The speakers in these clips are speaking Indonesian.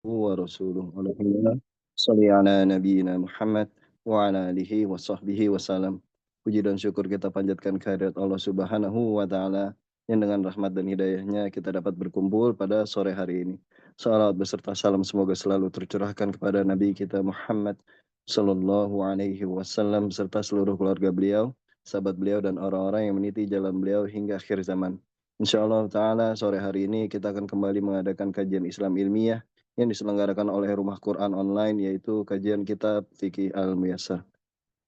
ورسوله Alhamdulillah Shalli ala nabiyina Muhammad wa ala alihi wa sahbihi wasallam. Puji dan syukur kita panjatkan kehadirat Allah Subhanahu wa taala yang dengan rahmat dan hidayahnya kita dapat berkumpul pada sore hari ini. Salawat beserta salam semoga selalu tercurahkan kepada Nabi kita Muhammad sallallahu alaihi wasallam serta seluruh keluarga beliau, sahabat beliau dan orang-orang yang meniti jalan beliau hingga akhir zaman. Insyaallah taala sore hari ini kita akan kembali mengadakan kajian Islam ilmiah yang diselenggarakan oleh Rumah Quran Online, yaitu kajian kitab Fikih Al-Muyassar.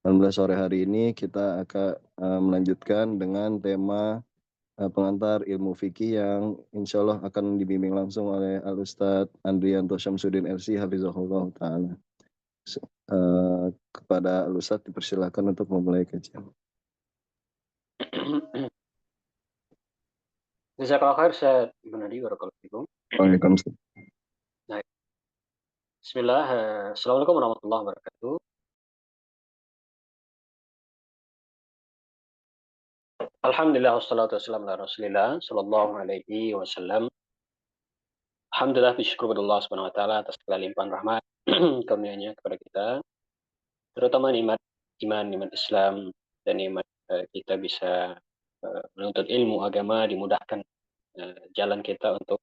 Alhamdulillah sore hari ini kita akan melanjutkan dengan tema pengantar ilmu fikih yang insya Allah akan dibimbing langsung oleh Al-Ustadz Andrianto Syamsuddin LC Hafizahullah Ta'ala. Kepada Al-Ustadz dipersilakan untuk memulai kajian. Jazakallah khair, Ustaz Ibnu Hadi, barakallahu fikum. Waalaikumsalam. Bismillah, Assalamualaikum warahmatullahi wabarakatuh. Alhamdulillah, wassalatu wassalamu ala rasulillah, sallallahu alaihi wasallam. Alhamdulillah, bersyukur kepada Allah subhanahu wa ta'ala atas segala limpahan rahmat karunia-Nya kepada kita, terutama nikmat iman, nikmat Islam, dan nikmat kita bisa menuntut ilmu agama, dimudahkan jalan kita untuk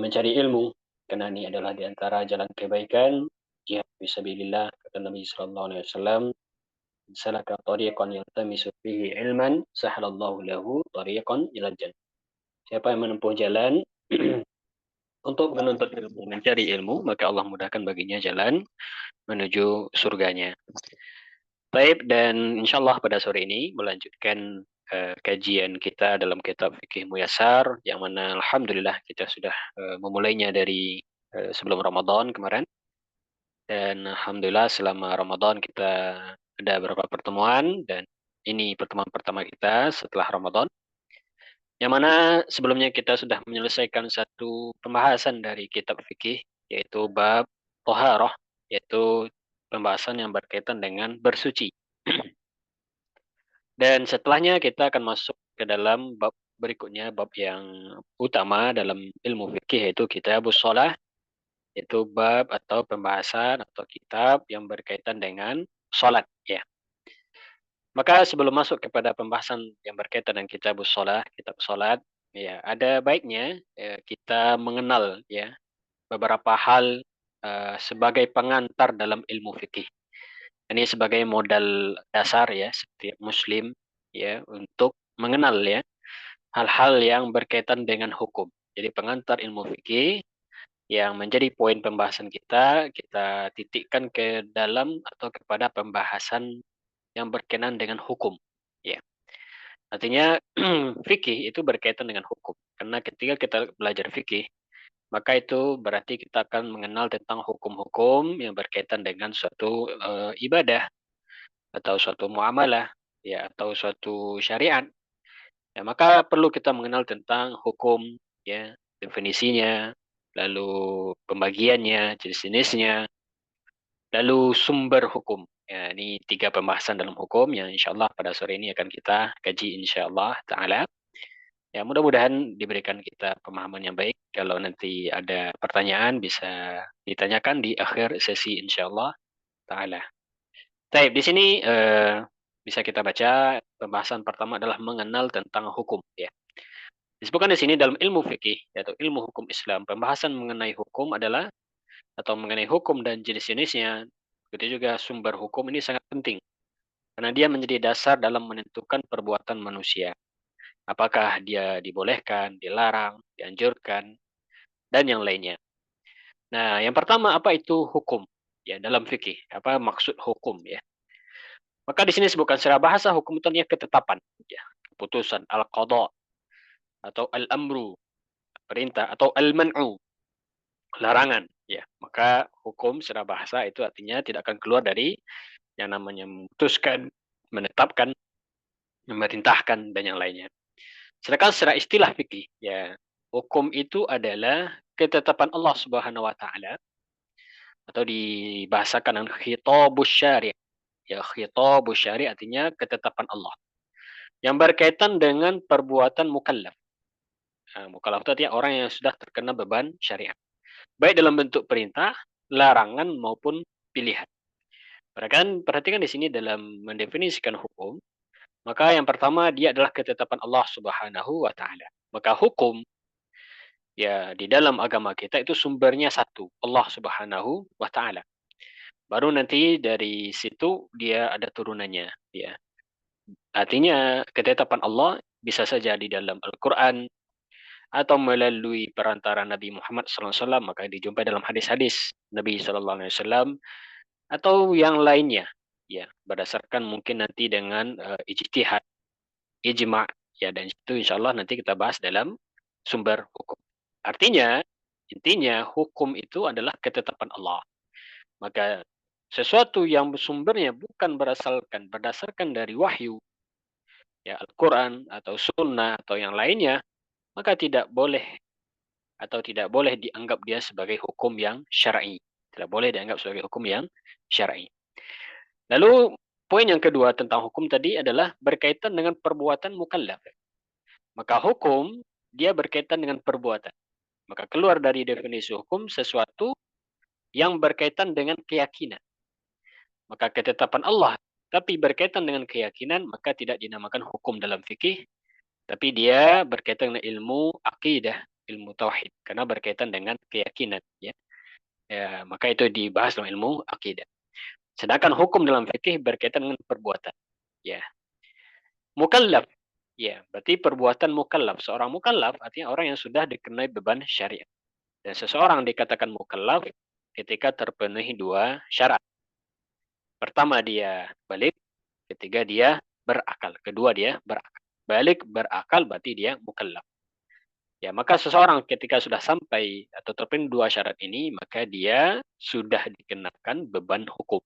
mencari ilmu, karena ini adalah di antara jalan kebaikan, jihad fisabilillah, kata Nabi sallallahu alaihi wasallam, salaka tariqan yaltamisu fihi ilman sahalallahu lahu tariqan ilal jannah. Siapa yang menempuh jalan untuk menuntut ilmu, mencari ilmu, maka Allah mudahkan baginya jalan menuju surganya. Baik, dan insyaallah pada sore ini melanjutkan kajian kita dalam kitab Fikih Muyassar, yang mana alhamdulillah kita sudah memulainya dari sebelum Ramadan kemarin. Dan alhamdulillah selama Ramadan kita ada beberapa pertemuan, dan ini pertemuan pertama kita setelah Ramadan, yang mana sebelumnya kita sudah menyelesaikan satu pembahasan dari kitab fikih, yaitu bab toharoh, yaitu pembahasan yang berkaitan dengan bersuci. Dan setelahnya kita akan masuk ke dalam bab berikutnya, bab yang utama dalam ilmu fikih, yaitu kitabus shalah, yaitu bab atau pembahasan atau kitab yang berkaitan dengan sholat, ya. Maka sebelum masuk kepada pembahasan yang berkaitan dengan kitabus shalah, kitab sholat, ya, ada baiknya kita mengenal, ya, beberapa hal sebagai pengantar dalam ilmu fikih. Ini sebagai modal dasar, ya, setiap muslim, ya, untuk mengenal, ya, hal-hal yang berkaitan dengan hukum. Jadi pengantar ilmu fikih yang menjadi poin pembahasan kita titikkan ke dalam atau kepada pembahasan yang berkenaan dengan hukum, ya. Artinya fikih itu berkaitan dengan hukum. Karena ketika kita belajar fikih, maka itu berarti kita akan mengenal tentang hukum-hukum yang berkaitan dengan suatu ibadah atau suatu muamalah, ya, atau suatu syariat. Ya, maka perlu kita mengenal tentang hukum, ya, definisinya, lalu pembagiannya, jenis-jenisnya, lalu sumber hukum. Ya, ini 3 pembahasan dalam hukum yang insyaallah pada sore ini akan kita kaji insyaallah ta'ala. Ya, mudah-mudahan diberikan kita pemahaman yang baik. Kalau nanti ada pertanyaan bisa ditanyakan di akhir sesi insyaallah ta'ala. Baik, di sini bisa kita baca pembahasan pertama adalah mengenal tentang hukum, ya. Disebutkan di sini dalam ilmu fikih, yaitu ilmu hukum Islam, pembahasan mengenai hukum adalah atau mengenai hukum dan jenis-jenisnya, begitu juga sumber hukum ini sangat penting karena dia menjadi dasar dalam menentukan perbuatan manusia. Apakah dia dibolehkan, dilarang, dianjurkan, dan yang lainnya. Nah, yang pertama, apa itu hukum? Ya, dalam fikih, apa maksud hukum, ya? Maka di sini disebutkan secara bahasa hukum itu artinya ketetapan, ya, keputusan, al-qadha atau al-amru, perintah, atau al-man'u, larangan, ya. Maka hukum secara bahasa itu artinya tidak akan keluar dari yang namanya memutuskan, menetapkan, memerintahkan, dan yang lainnya. Sedangkan secara istilah fikih, ya, hukum itu adalah ketetapan Allah Subhanahu wa taala, atau dibahasakan dengan khitabus syari'. Ya, khitabus syari' artinya ketetapan Allah yang berkaitan dengan perbuatan mukallaf. Mukallaf itu artinya orang yang sudah terkena beban syariat. baik dalam bentuk perintah, larangan maupun pilihan. Perhatikan di sini dalam mendefinisikan hukum, maka yang pertama dia adalah ketetapan Allah Subhanahu wa taala. Maka hukum ya di dalam agama kita itu sumbernya satu, Allah Subhanahu wa taala. Baru nanti dari situ dia ada turunannya, ya. Artinya ketetapan Allah bisa saja di dalam Al-Qur'an atau melalui perantara Nabi Muhammad SAW, maka dijumpai dalam hadis-hadis Nabi SAW atau yang lainnya, ya, berdasarkan mungkin nanti dengan ijtihad, ijma, ya, dan itu insya Allah nanti kita bahas dalam sumber hukum. Artinya, intinya hukum itu adalah ketetapan Allah. Maka sesuatu yang sumbernya bukan berdasarkan dari wahyu, ya, Al-Quran atau Sunnah atau yang lainnya, maka tidak boleh dianggap dia sebagai hukum yang syar'i. Tidak boleh dianggap sebagai hukum yang syar'i. Lalu poin yang kedua tentang hukum tadi adalah berkaitan dengan perbuatan mukallaf. Maka hukum dia berkaitan dengan perbuatan. Maka keluar dari definisi hukum sesuatu yang berkaitan dengan keyakinan. Maka ketetapan Allah tapi berkaitan dengan keyakinan maka tidak dinamakan hukum dalam fikih, tapi dia berkaitan dengan ilmu akidah, ilmu tauhid karena berkaitan dengan keyakinan, ya. Ya, maka itu dibahas dalam ilmu akidah. Sedangkan hukum dalam fikih berkaitan dengan perbuatan, ya. Mukallaf, ya, berarti perbuatan mukallaf. Seorang mukallaf artinya orang yang sudah dikenai beban syariat. Dan seseorang dikatakan mukallaf ketika terpenuhi dua syarat. Pertama dia balik, ketiga dia berakal, kedua dia berakal. Balik berakal berarti dia mukallaf. Ya, maka seseorang ketika sudah sampai atau terpenuhi dua syarat ini, maka dia sudah dikenakan beban hukum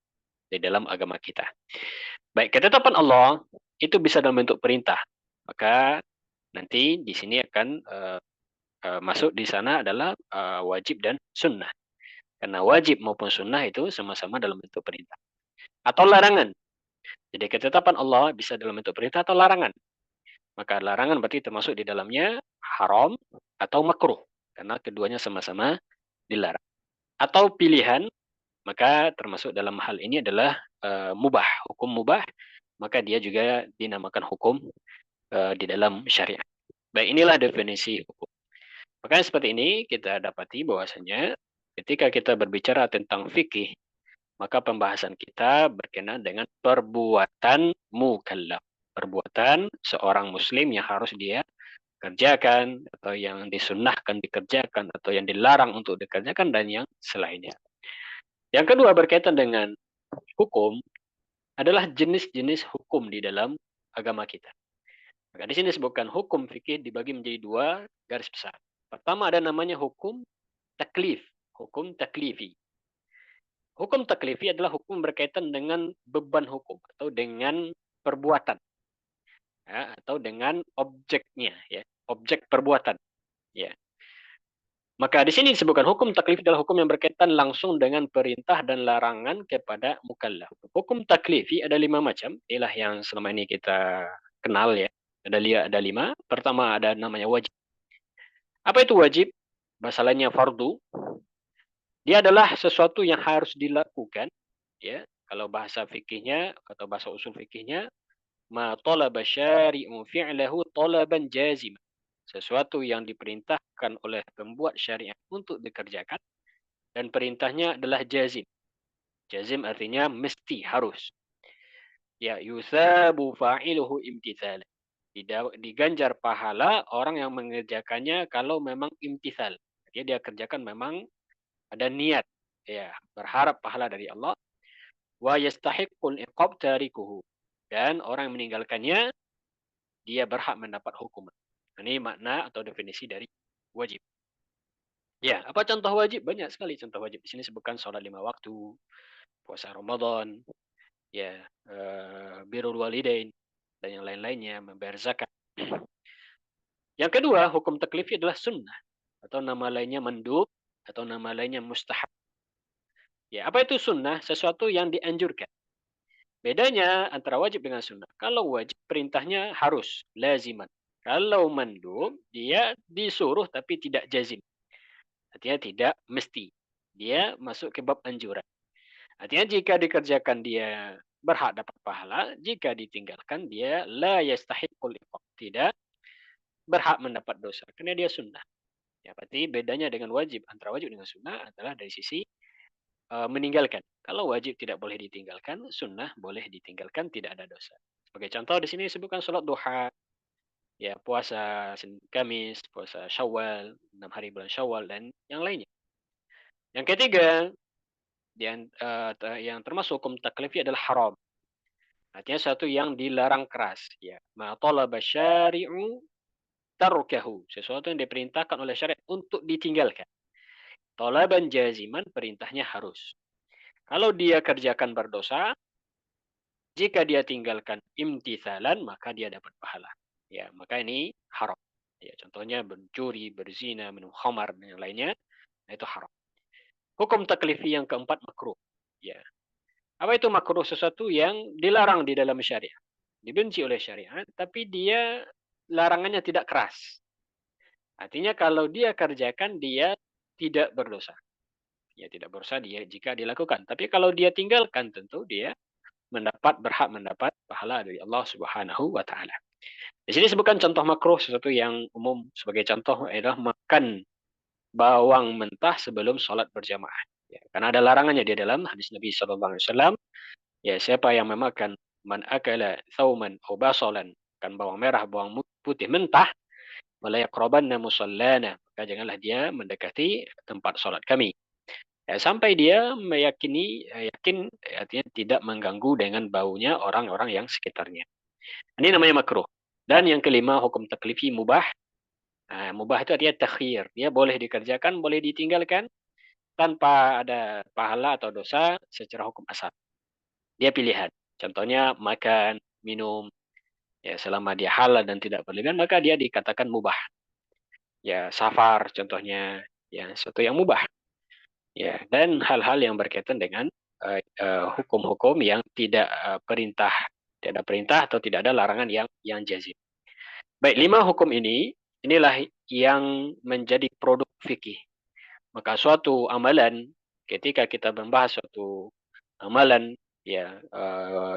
di dalam agama kita. Baik, ketetapan Allah itu bisa dalam bentuk perintah. Maka nanti di sini akan masuk di sana adalah wajib dan sunnah. Karena wajib maupun sunnah itu sama-sama dalam bentuk perintah. Atau larangan. Jadi ketetapan Allah bisa dalam bentuk perintah atau larangan. Maka larangan berarti termasuk di dalamnya haram atau makruh. Karena keduanya sama-sama dilarang. Atau pilihan, maka termasuk dalam hal ini adalah mubah. Hukum mubah, maka dia juga dinamakan hukum di dalam syariat. Baik, inilah definisi hukum. Makanya seperti ini kita dapati bahwasanya ketika kita berbicara tentang fikih, maka pembahasan kita berkenaan dengan perbuatan mukallaf. Perbuatan seorang muslim yang harus dia kerjakan, atau yang disunnahkan dikerjakan, atau yang dilarang untuk dikerjakan, dan yang selainnya. Yang kedua berkaitan dengan hukum adalah jenis-jenis hukum di dalam agama kita. Maka di sini disebutkan hukum fikih dibagi menjadi dua garis besar. Pertama ada namanya hukum taklif, hukum taklifi. Hukum taklifi adalah hukum berkaitan dengan beban hukum atau dengan perbuatan, ya, atau dengan objeknya, ya, objek perbuatan, ya. Maka di sini disebutkan hukum taklif adalah hukum yang berkaitan langsung dengan perintah dan larangan kepada mukallaf. Hukum taklifi ada 5 macam, inilah yang selama ini kita kenal, ya. Ada 5. Pertama ada namanya wajib. Apa itu wajib? Bahasa lainnya fardu. Dia adalah sesuatu yang harus dilakukan, ya. Kalau bahasa fikihnya atau bahasa usul fikihnya, ma talaba syari'u fi'lahu talaban jazim. Sesuatu yang diperintahkan oleh pembuat syariat untuk dikerjakan dan perintahnya adalah jazim. Jazim artinya mesti, harus. Ya, yusabu fa'iluhu imtithal. Diganjar pahala orang yang mengerjakannya kalau memang imtithal. Dia kerjakan memang ada niat, ya, berharap pahala dari Allah. Wa yastahiqqul iqab tarikuhu. Dan orang yang meninggalkannya dia berhak mendapat hukuman. Ini makna atau definisi dari wajib. Ya, apa contoh wajib? Banyak sekali contoh wajib. Di sini sebutkan sholat 5 waktu, puasa Ramadan, ya, birrul walidain, dan yang lain-lainnya, membayar zakat. Yang kedua, hukum taklifi adalah sunnah, atau nama lainnya mandub, atau nama lainnya mustahab. Ya, apa itu sunnah? Sesuatu yang dianjurkan. Bedanya antara wajib dengan sunnah. Kalau wajib, perintahnya harus, laziman. Kalau mandub, dia disuruh tapi tidak jazim. Artinya tidak mesti. Dia masuk ke bab anjuran. Artinya jika dikerjakan dia berhak dapat pahala, jika ditinggalkan dia la yastahiqul iqab. Tidak berhak mendapat dosa karena dia sunnah. Ya, berarti bedanya dengan wajib, antara wajib dengan sunnah adalah dari sisi meninggalkan. Kalau wajib tidak boleh ditinggalkan, sunnah boleh ditinggalkan, tidak ada dosa. Sebagai contoh di sini disebutkan sholat duha, ya puasa Senin Kamis, puasa Syawal, 6 hari bulan Syawal dan yang lainnya. Yang ketiga, yang termasuk hukum taklifi adalah haram. Artinya satu yang dilarang keras, ya. Ma talaba syari'u tarkahu, sesuatu yang diperintahkan oleh syariat untuk ditinggalkan. Talaban jaziman, perintahnya harus. Kalau dia kerjakan berdosa, jika dia tinggalkan imtithalan, maka dia dapat pahala. Ya, maka ini haram. Ya, contohnya mencuri, berzina, minum khamar dan yang lainnya, nah itu haram. Hukum taklifi yang keempat makruh. Ya. Apa itu makruh? Sesuatu yang dilarang di dalam syariat. Dibenci oleh syariat, tapi dia larangannya tidak keras. Artinya kalau dia kerjakan, dia tidak berdosa. Ya, tidak berdosa dia jika dilakukan. Tapi kalau dia tinggalkan, tentu dia berhak mendapat pahala dari Allah Subhanahu wa taala. Di sini sebutkan contoh makruh, sesuatu yang umum. Sebagai contoh adalah makan bawang mentah sebelum sholat berjamaah. Ya, karena ada larangannya di dalam hadis Nabi Sallallahu Alaihi Wasallam. Ya, siapa yang memakan man akala thauman atau basolan, kan bawang merah, bawang putih mentah, wala yaqrabanna musallana, maka janganlah dia mendekati tempat sholat kami. Ya, sampai dia yakin artinya tidak mengganggu dengan baunya orang-orang yang sekitarnya. Ini namanya makruh. Dan yang kelima, hukum taklifi mubah. Nah, mubah itu artinya takhir. Dia boleh dikerjakan, boleh ditinggalkan tanpa ada pahala atau dosa secara hukum asal. Dia pilihan. Contohnya makan, minum, ya selama dia halal dan tidak berlebihan, maka dia dikatakan mubah. Ya, safar contohnya, ya sesuatu yang mubah. Ya, dan hal-hal yang berkaitan dengan hukum-hukum yang tidak ada perintah atau tidak ada larangan yang jazim. Baik, 5 hukum inilah yang menjadi produk fikih. Maka suatu amalan, ketika kita membahas suatu amalan, ya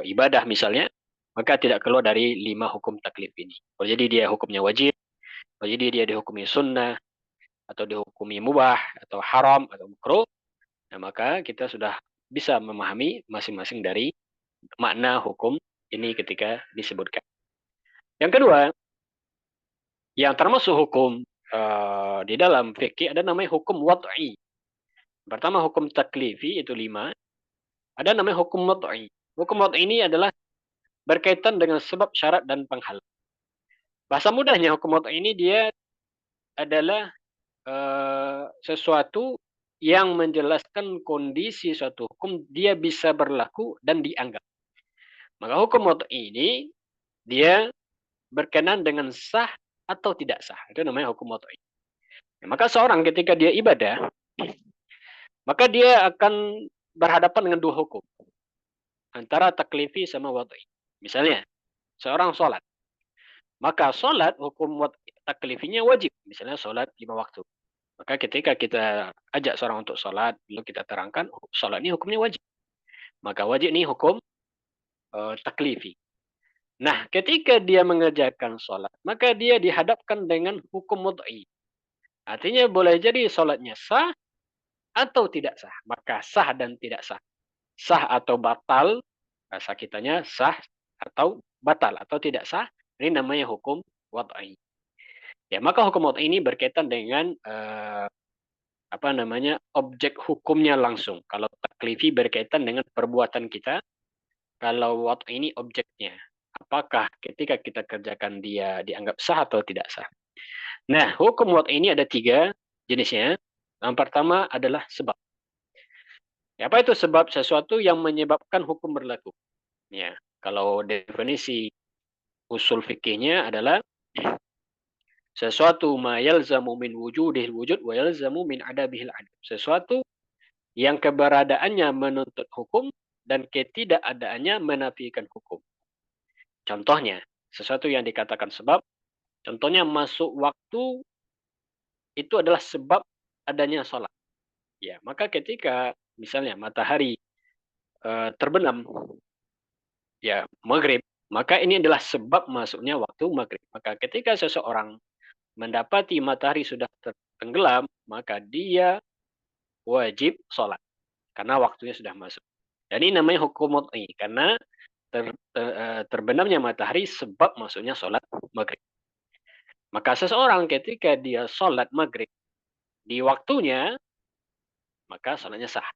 ibadah misalnya, maka tidak keluar dari 5 hukum taklif ini. Kalau jadi dia hukumnya wajib, kalau jadi dia dihukumi sunnah, atau dihukumi mubah, atau haram, atau makruh, nah maka kita sudah bisa memahami masing-masing dari makna hukum ini ketika disebutkan. Yang kedua, yang termasuk hukum di dalam fikih ada namanya hukum wad'i. Pertama hukum taklifi itu 5, ada namanya hukum wad'i. Hukum wad'i ini adalah berkaitan dengan sebab, syarat dan penghalang. Bahasa mudahnya hukum wad'i ini dia adalah sesuatu yang menjelaskan kondisi suatu hukum dia bisa berlaku dan dianggap. Maka hukum wad'i ini dia berkenan dengan sah atau tidak sah. Itu namanya hukum wad'i. Ya, maka seorang ketika dia ibadah, maka dia akan berhadapan dengan dua hukum. Antara taklifi sama wad'i. Misalnya, seorang sholat. Maka sholat hukum taklifinya wajib. Misalnya sholat 5 waktu. Maka ketika kita ajak seorang untuk sholat, lalu kita terangkan, sholat ini hukumnya wajib. Maka wajib ini hukum taklifi. Nah, ketika dia mengerjakan sholat, maka dia dihadapkan dengan hukum wad'i. Artinya boleh jadi sholatnya sah atau tidak sah. Maka sah dan tidak sah. Sah atau batal, bahasa kitanya sah atau batal atau tidak sah, ini namanya hukum wad'i. Ya, maka hukum wad'i ini berkaitan dengan objek hukumnya langsung. Kalau taklifi berkaitan dengan perbuatan kita, kalau wad'i ini objeknya. Apakah ketika kita kerjakan dia dianggap sah atau tidak sah? Nah, hukum wad'i ini ada 3 jenisnya. Yang pertama adalah sebab. Ya, apa itu sebab? Sesuatu yang menyebabkan hukum berlaku. Ya, kalau definisi usul fikihnya adalah sesuatu ma yalzamu min wujudil wujud wa yalzamu min adabihil adab. Sesuatu yang keberadaannya menuntut hukum dan ketidakadaannya menafikan hukum. Contohnya, sesuatu yang dikatakan sebab, contohnya masuk waktu itu adalah sebab adanya sholat. Ya, maka ketika misalnya matahari terbenam, ya maghrib, maka ini adalah sebab masuknya waktu maghrib. Maka ketika seseorang mendapati matahari sudah tenggelam, maka dia wajib sholat karena waktunya sudah masuk. Dan ini namanya hukum mut'i karena terbenamnya matahari sebab masuknya sholat maghrib. Maka seseorang ketika dia sholat maghrib di waktunya, maka sholatnya sah.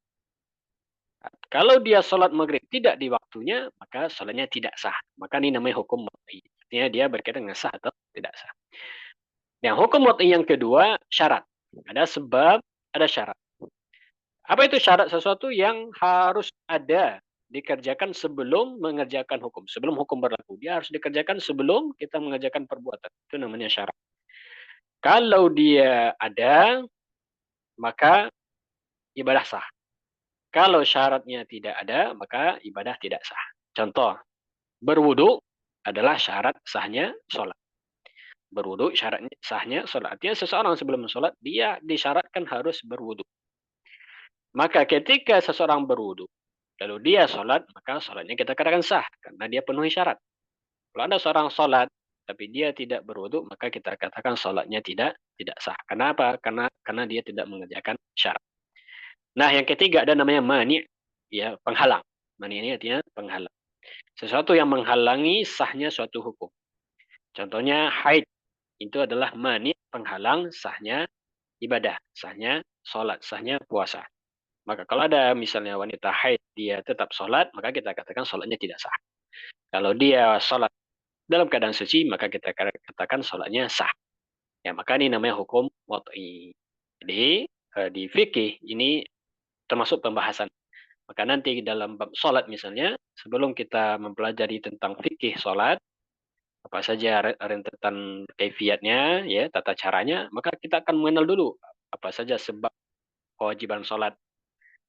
Kalau dia sholat maghrib tidak di waktunya, maka sholatnya tidak sah. Maka ini namanya hukum mut'i. Artinya dia berkaitan dengan sah atau tidak sah. Yang hukum mut'i yang kedua, syarat. Ada sebab, ada syarat. Apa itu syarat? Sesuatu yang harus ada dikerjakan sebelum mengerjakan hukum. Sebelum hukum berlaku. Dia harus dikerjakan sebelum kita mengerjakan perbuatan. Itu namanya syarat. Kalau dia ada, maka ibadah sah. Kalau syaratnya tidak ada, maka ibadah tidak sah. Contoh, berwudu adalah syarat sahnya sholat. Berwudu syaratnya sahnya sholat. Artinya seseorang sebelum sholat, dia disyaratkan harus berwudu. Maka ketika seseorang berwudu, lalu dia sholat, maka sholatnya kita katakan sah. Karena dia penuhi syarat. Kalau ada seorang sholat, tapi dia tidak berwudu, maka kita katakan sholatnya tidak sah. Kenapa? Karena dia tidak mengerjakan syarat. Nah, yang ketiga ada namanya mani', ya, penghalang. Mani' ini artinya penghalang. Sesuatu yang menghalangi sahnya suatu hukum. Contohnya haid. Itu adalah mani' penghalang sahnya ibadah, sahnya sholat, sahnya puasa. Maka kalau ada misalnya wanita haid, dia tetap sholat, maka kita katakan sholatnya tidak sah. Kalau dia sholat dalam keadaan suci, maka kita katakan sholatnya sah. Ya, maka ini namanya hukum wad'i. Jadi, di fikih ini termasuk pembahasan. Maka nanti dalam bab sholat misalnya, sebelum kita mempelajari tentang fikih sholat, apa saja rentetan kaifiatnya, ya, tata caranya, maka kita akan mengenal dulu apa saja sebab kewajiban sholat,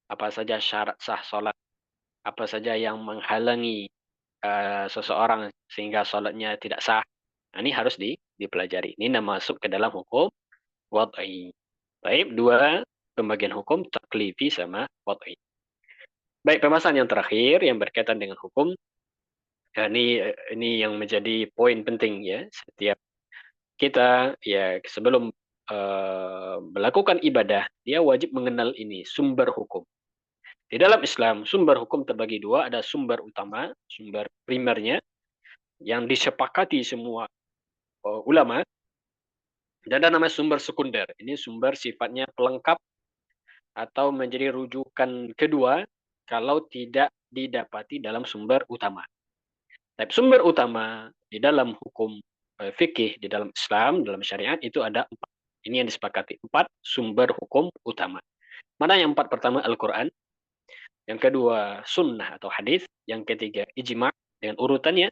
apa saja syarat sah sholat, apa saja yang menghalangi seseorang sehingga sholatnya tidak sah. Nah, ini harus dipelajari. Ini masuk ke dalam hukum wad'i. Baik, dua pembagian hukum taklifi sama wad'i. Baik, pembahasan yang terakhir yang berkaitan dengan hukum. Ya, ini yang menjadi poin penting ya. Setiap kita ya sebelum melakukan ibadah, dia wajib mengenal ini sumber hukum. Di dalam Islam, sumber hukum terbagi dua, ada sumber utama, sumber primernya yang disepakati semua ulama, dan ada namanya sumber sekunder. Ini sumber sifatnya pelengkap atau menjadi rujukan kedua kalau tidak didapati dalam sumber utama. Tapi sumber utama di dalam hukum fikih, di dalam Islam, dalam syariat itu ada 4. Ini yang disepakati. 4 sumber hukum utama. Mana yang 4 pertama? Al-Quran. Yang kedua sunnah atau hadis. Yang ketiga ijma' dengan urutannya.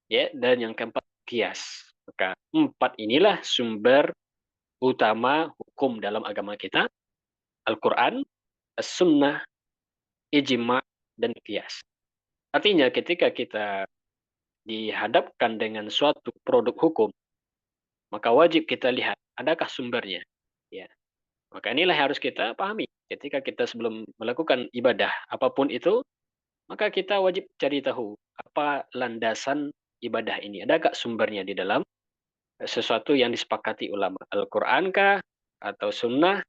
Ya, dan yang keempat qiyas. Maka 4 inilah sumber utama hukum dalam agama kita. Al-Quran, As-Sunnah, ijma' dan qiyas. Artinya ketika kita dihadapkan dengan suatu produk hukum, maka wajib kita lihat adakah sumbernya. Ya. Maka inilah yang harus kita pahami. Ketika kita sebelum melakukan ibadah apapun itu, maka kita wajib cari tahu apa landasan ibadah ini. Adakah sumbernya di dalam sesuatu yang disepakati ulama. Al-Quran kah? Atau sunnah?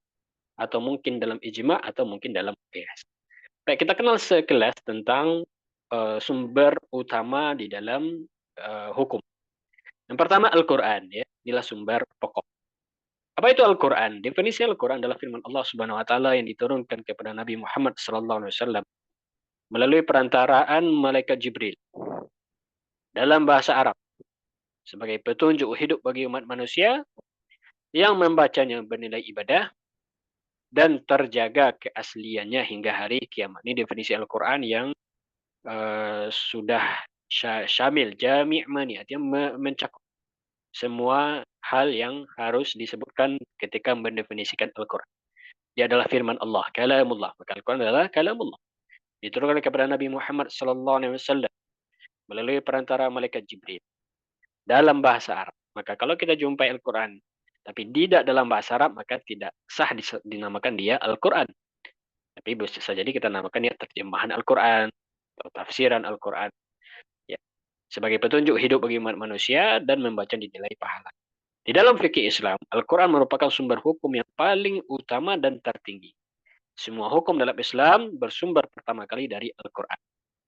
Atau mungkin dalam ijma' atau mungkin dalam qiyas. Baik, kita kenal sekelas tentang sumber utama di dalam hukum. Yang pertama Al-Quran, ya, inilah sumber pokok. Apa itu Al-Quran? Definisi Al-Quran adalah firman Allah Subhanahu Wa Taala yang diturunkan kepada Nabi Muhammad SAW melalui perantaraan malaikat Jibril dalam bahasa Arab sebagai petunjuk hidup bagi umat manusia yang membacanya bernilai ibadah dan terjaga keasliannya hingga hari kiamat. Ini definisi Al-Quran yang sudah syamil, jami' mani, artinya mencakup semua hal yang harus disebutkan ketika mendefinisikan Al-Quran. Dia adalah firman Allah, kalamullah. Maka Al-Quran adalah kalamullah. Diturunkan kepada Nabi Muhammad SAW melalui perantara malaikat Jibril dalam bahasa Arab. Maka kalau kita jumpai Al-Quran tapi tidak dalam bahasa Arab, maka tidak sah dinamakan dia Al-Quran. Tapi bisa jadi kita namakan dia terjemahan Al-Quran atau tafsiran Al-Quran. Ya. Sebagai petunjuk hidup bagi manusia dan membaca dinilai pahala. Di dalam fikih Islam, Al-Quran merupakan sumber hukum yang paling utama dan tertinggi. Semua hukum dalam Islam bersumber pertama kali dari Al-Quran.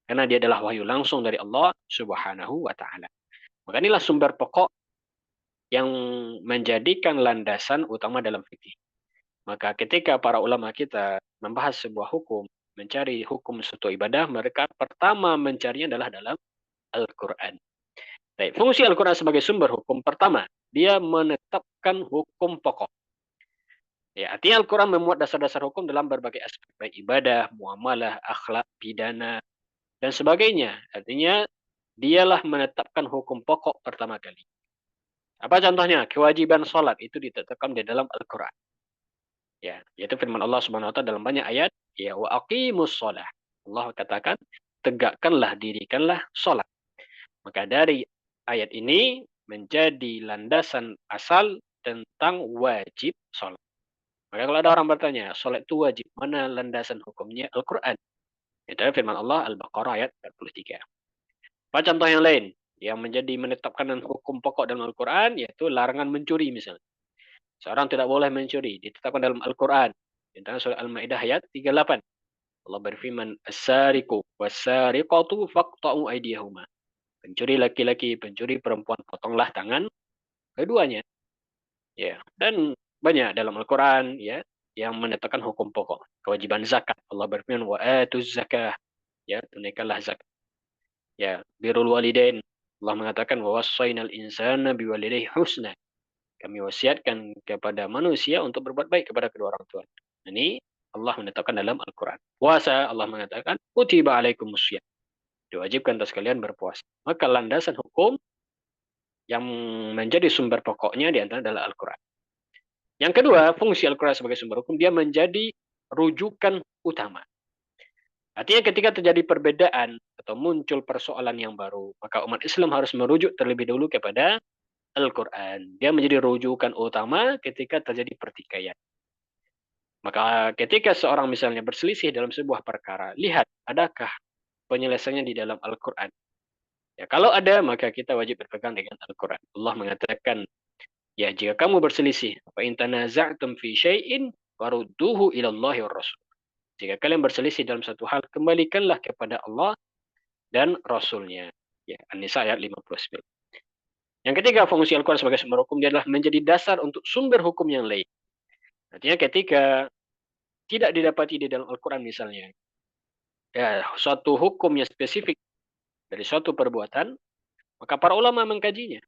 Karena dia adalah wahyu langsung dari Allah Subhanahu wa Ta'ala. Maka inilah sumber pokok yang menjadikan landasan utama dalam fikih. Maka ketika para ulama kita membahas sebuah hukum, mencari hukum suatu ibadah, mereka pertama mencarinya adalah dalam Al-Quran. Baik, fungsi Al-Quran sebagai sumber hukum pertama, dia menetapkan hukum pokok. Ya, artinya Al-Quran memuat dasar-dasar hukum dalam berbagai aspek, baik ibadah, muamalah, akhlak, pidana, dan sebagainya. Artinya, dialah menetapkan hukum pokok pertama kali. Apa contohnya? Kewajiban sholat itu ditetapkan di dalam Al-Quran. Ya, yaitu firman Allah Subhanahu wa taala dalam banyak ayat, ya wa aqimus shalah. Allah katakan, tegakkanlah, dirikanlah sholat. Maka dari ayat ini menjadi landasan asal tentang wajib sholat. Maka kalau ada orang bertanya, sholat itu wajib, mana landasan hukumnya? Al-Quran. Itu firman Allah Al-Baqarah ayat 43. Apa contoh yang lain? Yang menjadi menetapkan hukum pokok dalam Al-Quran, yaitu larangan mencuri misalnya. Seorang tidak boleh mencuri, ditetapkan dalam Al-Quran. Tentang surah Al-Ma'idah ayat 38. Allah berfirman, As-sariku was-sariqatu faqta'u aydiyahuma. Pencuri laki-laki, pencuri perempuan, potonglah tangan keduanya. Ya, dan banyak dalam Al-Quran ya yang menetapkan hukum pokok. Kewajiban zakat. Allah berfirman, wa atuz zakah. Ya, tunaikanlah zakat. Ya, birrul walidain. Allah mengatakan, wa wassaynal insana biwalidayhi husna. Kami wasiatkan kepada manusia untuk berbuat baik kepada kedua orang tua. Ini Allah menetapkan dalam Al-Quran. Puasa, Allah mengatakan, kutiba alaikumusiyam. Diwajibkan atas kalian berpuasa. Maka landasan hukum yang menjadi sumber pokoknya di antara adalah Al-Quran. Yang kedua, fungsi Al-Quran sebagai sumber hukum, dia menjadi rujukan utama. Artinya ketika terjadi perbedaan atau muncul persoalan yang baru, maka umat Islam harus merujuk terlebih dahulu kepada Al-Quran. Dia menjadi rujukan utama ketika terjadi pertikaian. Maka ketika seorang misalnya berselisih dalam sebuah perkara, lihat adakah penyelesaiannya di dalam Al-Quran. Ya, kalau ada, maka kita wajib berpegang dengan Al-Quran. Allah mengatakan, ya jika kamu berselisih, fa in tanaza'tum fi syai'in farudduhu ila Allahi war Rasul. Jika kalian berselisih dalam satu hal, kembalikanlah kepada Allah dan Rasulnya. Ya, An-Nisa ayat 59. Yang ketiga, fungsi Al-Quran sebagai sumber hukum dia adalah menjadi dasar untuk sumber hukum yang lain. Artinya ketika tidak didapati di dalam Al-Quran misalnya, ya, suatu hukum yang spesifik dari suatu perbuatan, maka para ulama mengkajinya.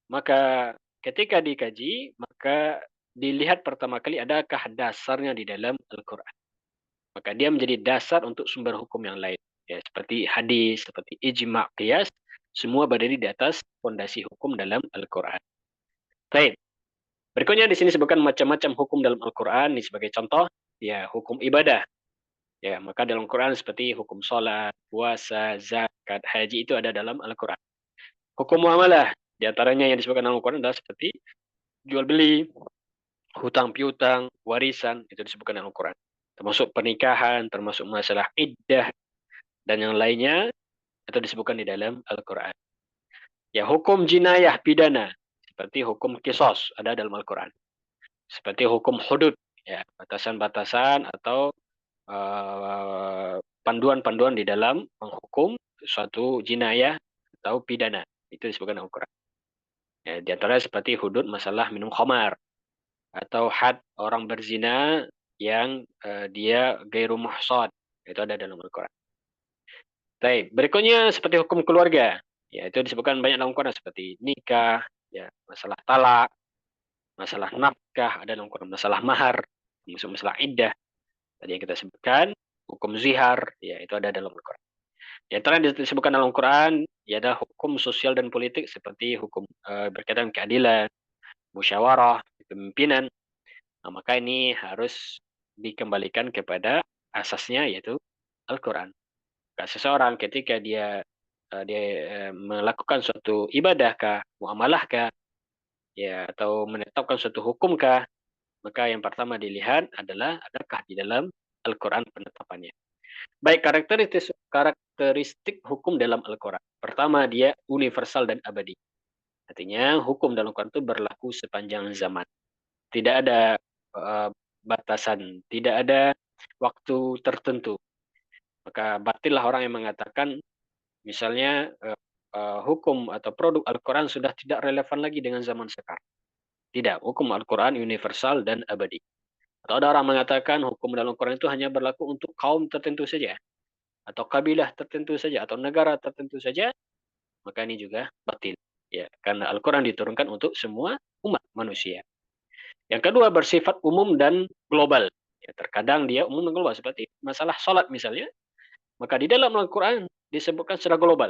Maka ketika dikaji, maka dilihat pertama kali adakah dasarnya di dalam Al-Quran. Maka dia menjadi dasar untuk sumber hukum yang lain. Ya, seperti hadis, seperti ijma' qiyas, semua berdiri di atas fondasi hukum dalam Al-Quran. Baik. Berikutnya di sini sebutkan macam-macam hukum dalam Al-Quran. Ini sebagai contoh, ya hukum ibadah. Ya, maka dalam Quran seperti hukum sholat, puasa, zakat, haji itu ada dalam Al-Quran. Hukum muamalah, di antaranya yang disebutkan dalam Al-Quran adalah seperti jual beli, hutang piutang, warisan, itu disebutkan dalam Al-Quran. Termasuk pernikahan, termasuk masalah iddah, dan yang lainnya, itu disebutkan di dalam Al-Quran. Ya, hukum jinayah pidana, seperti hukum kisos, ada dalam Al-Quran. Seperti hukum hudud, ya, batasan-batasan atau panduan-panduan di dalam menghukum suatu jinayah atau pidana. Itu disebutkan dalam Al-Quran. Ya, di antara seperti hudud masalah minum khamar atau had orang berzina yang dia gairu muhsad. Itu ada dalam Al-Quran. Baik, berikutnya seperti hukum keluarga. Ya, itu disebutkan banyak dalam Al-Quran seperti nikah, ya, masalah talak, masalah nafkah, ada dalam Al-Quran, masalah mahar, masalah iddah. Tadi yang kita sebutkan, hukum zihar, ya itu ada dalam Al-Quran. Di antara yang disebutkan dalam Al-Quran, ya ada hukum sosial dan politik seperti hukum berkaitan keadilan, musyawarah, kepemimpinan. Nah, maka ini harus dikembalikan kepada asasnya yaitu Al-Quran. Seseorang ketika dia melakukan suatu ibadah kah, muamalah kah, ya atau menetapkan suatu hukumkah, maka yang pertama dilihat adalah adakah di dalam Al-Quran penetapannya. Baik, karakteristik hukum dalam Al-Quran. Pertama, dia universal dan abadi. Artinya hukum dalam Al-Quran itu berlaku sepanjang zaman. Tidak ada batasan, tidak ada waktu tertentu. Maka batillah orang yang mengatakan misalnya hukum atau produk Al-Quran sudah tidak relevan lagi dengan zaman sekarang. Tidak, hukum Al-Quran universal dan abadi. Atau ada orang mengatakan hukum dalam Al-Quran itu hanya berlaku untuk kaum tertentu saja, atau kabilah tertentu saja, atau negara tertentu saja, maka ini juga batil. Ya, karena Al-Quran diturunkan untuk semua umat manusia. Yang kedua, bersifat umum dan global. Ya, terkadang dia umum dan global, seperti masalah sholat misalnya, maka di dalam Al-Quran disebutkan secara global.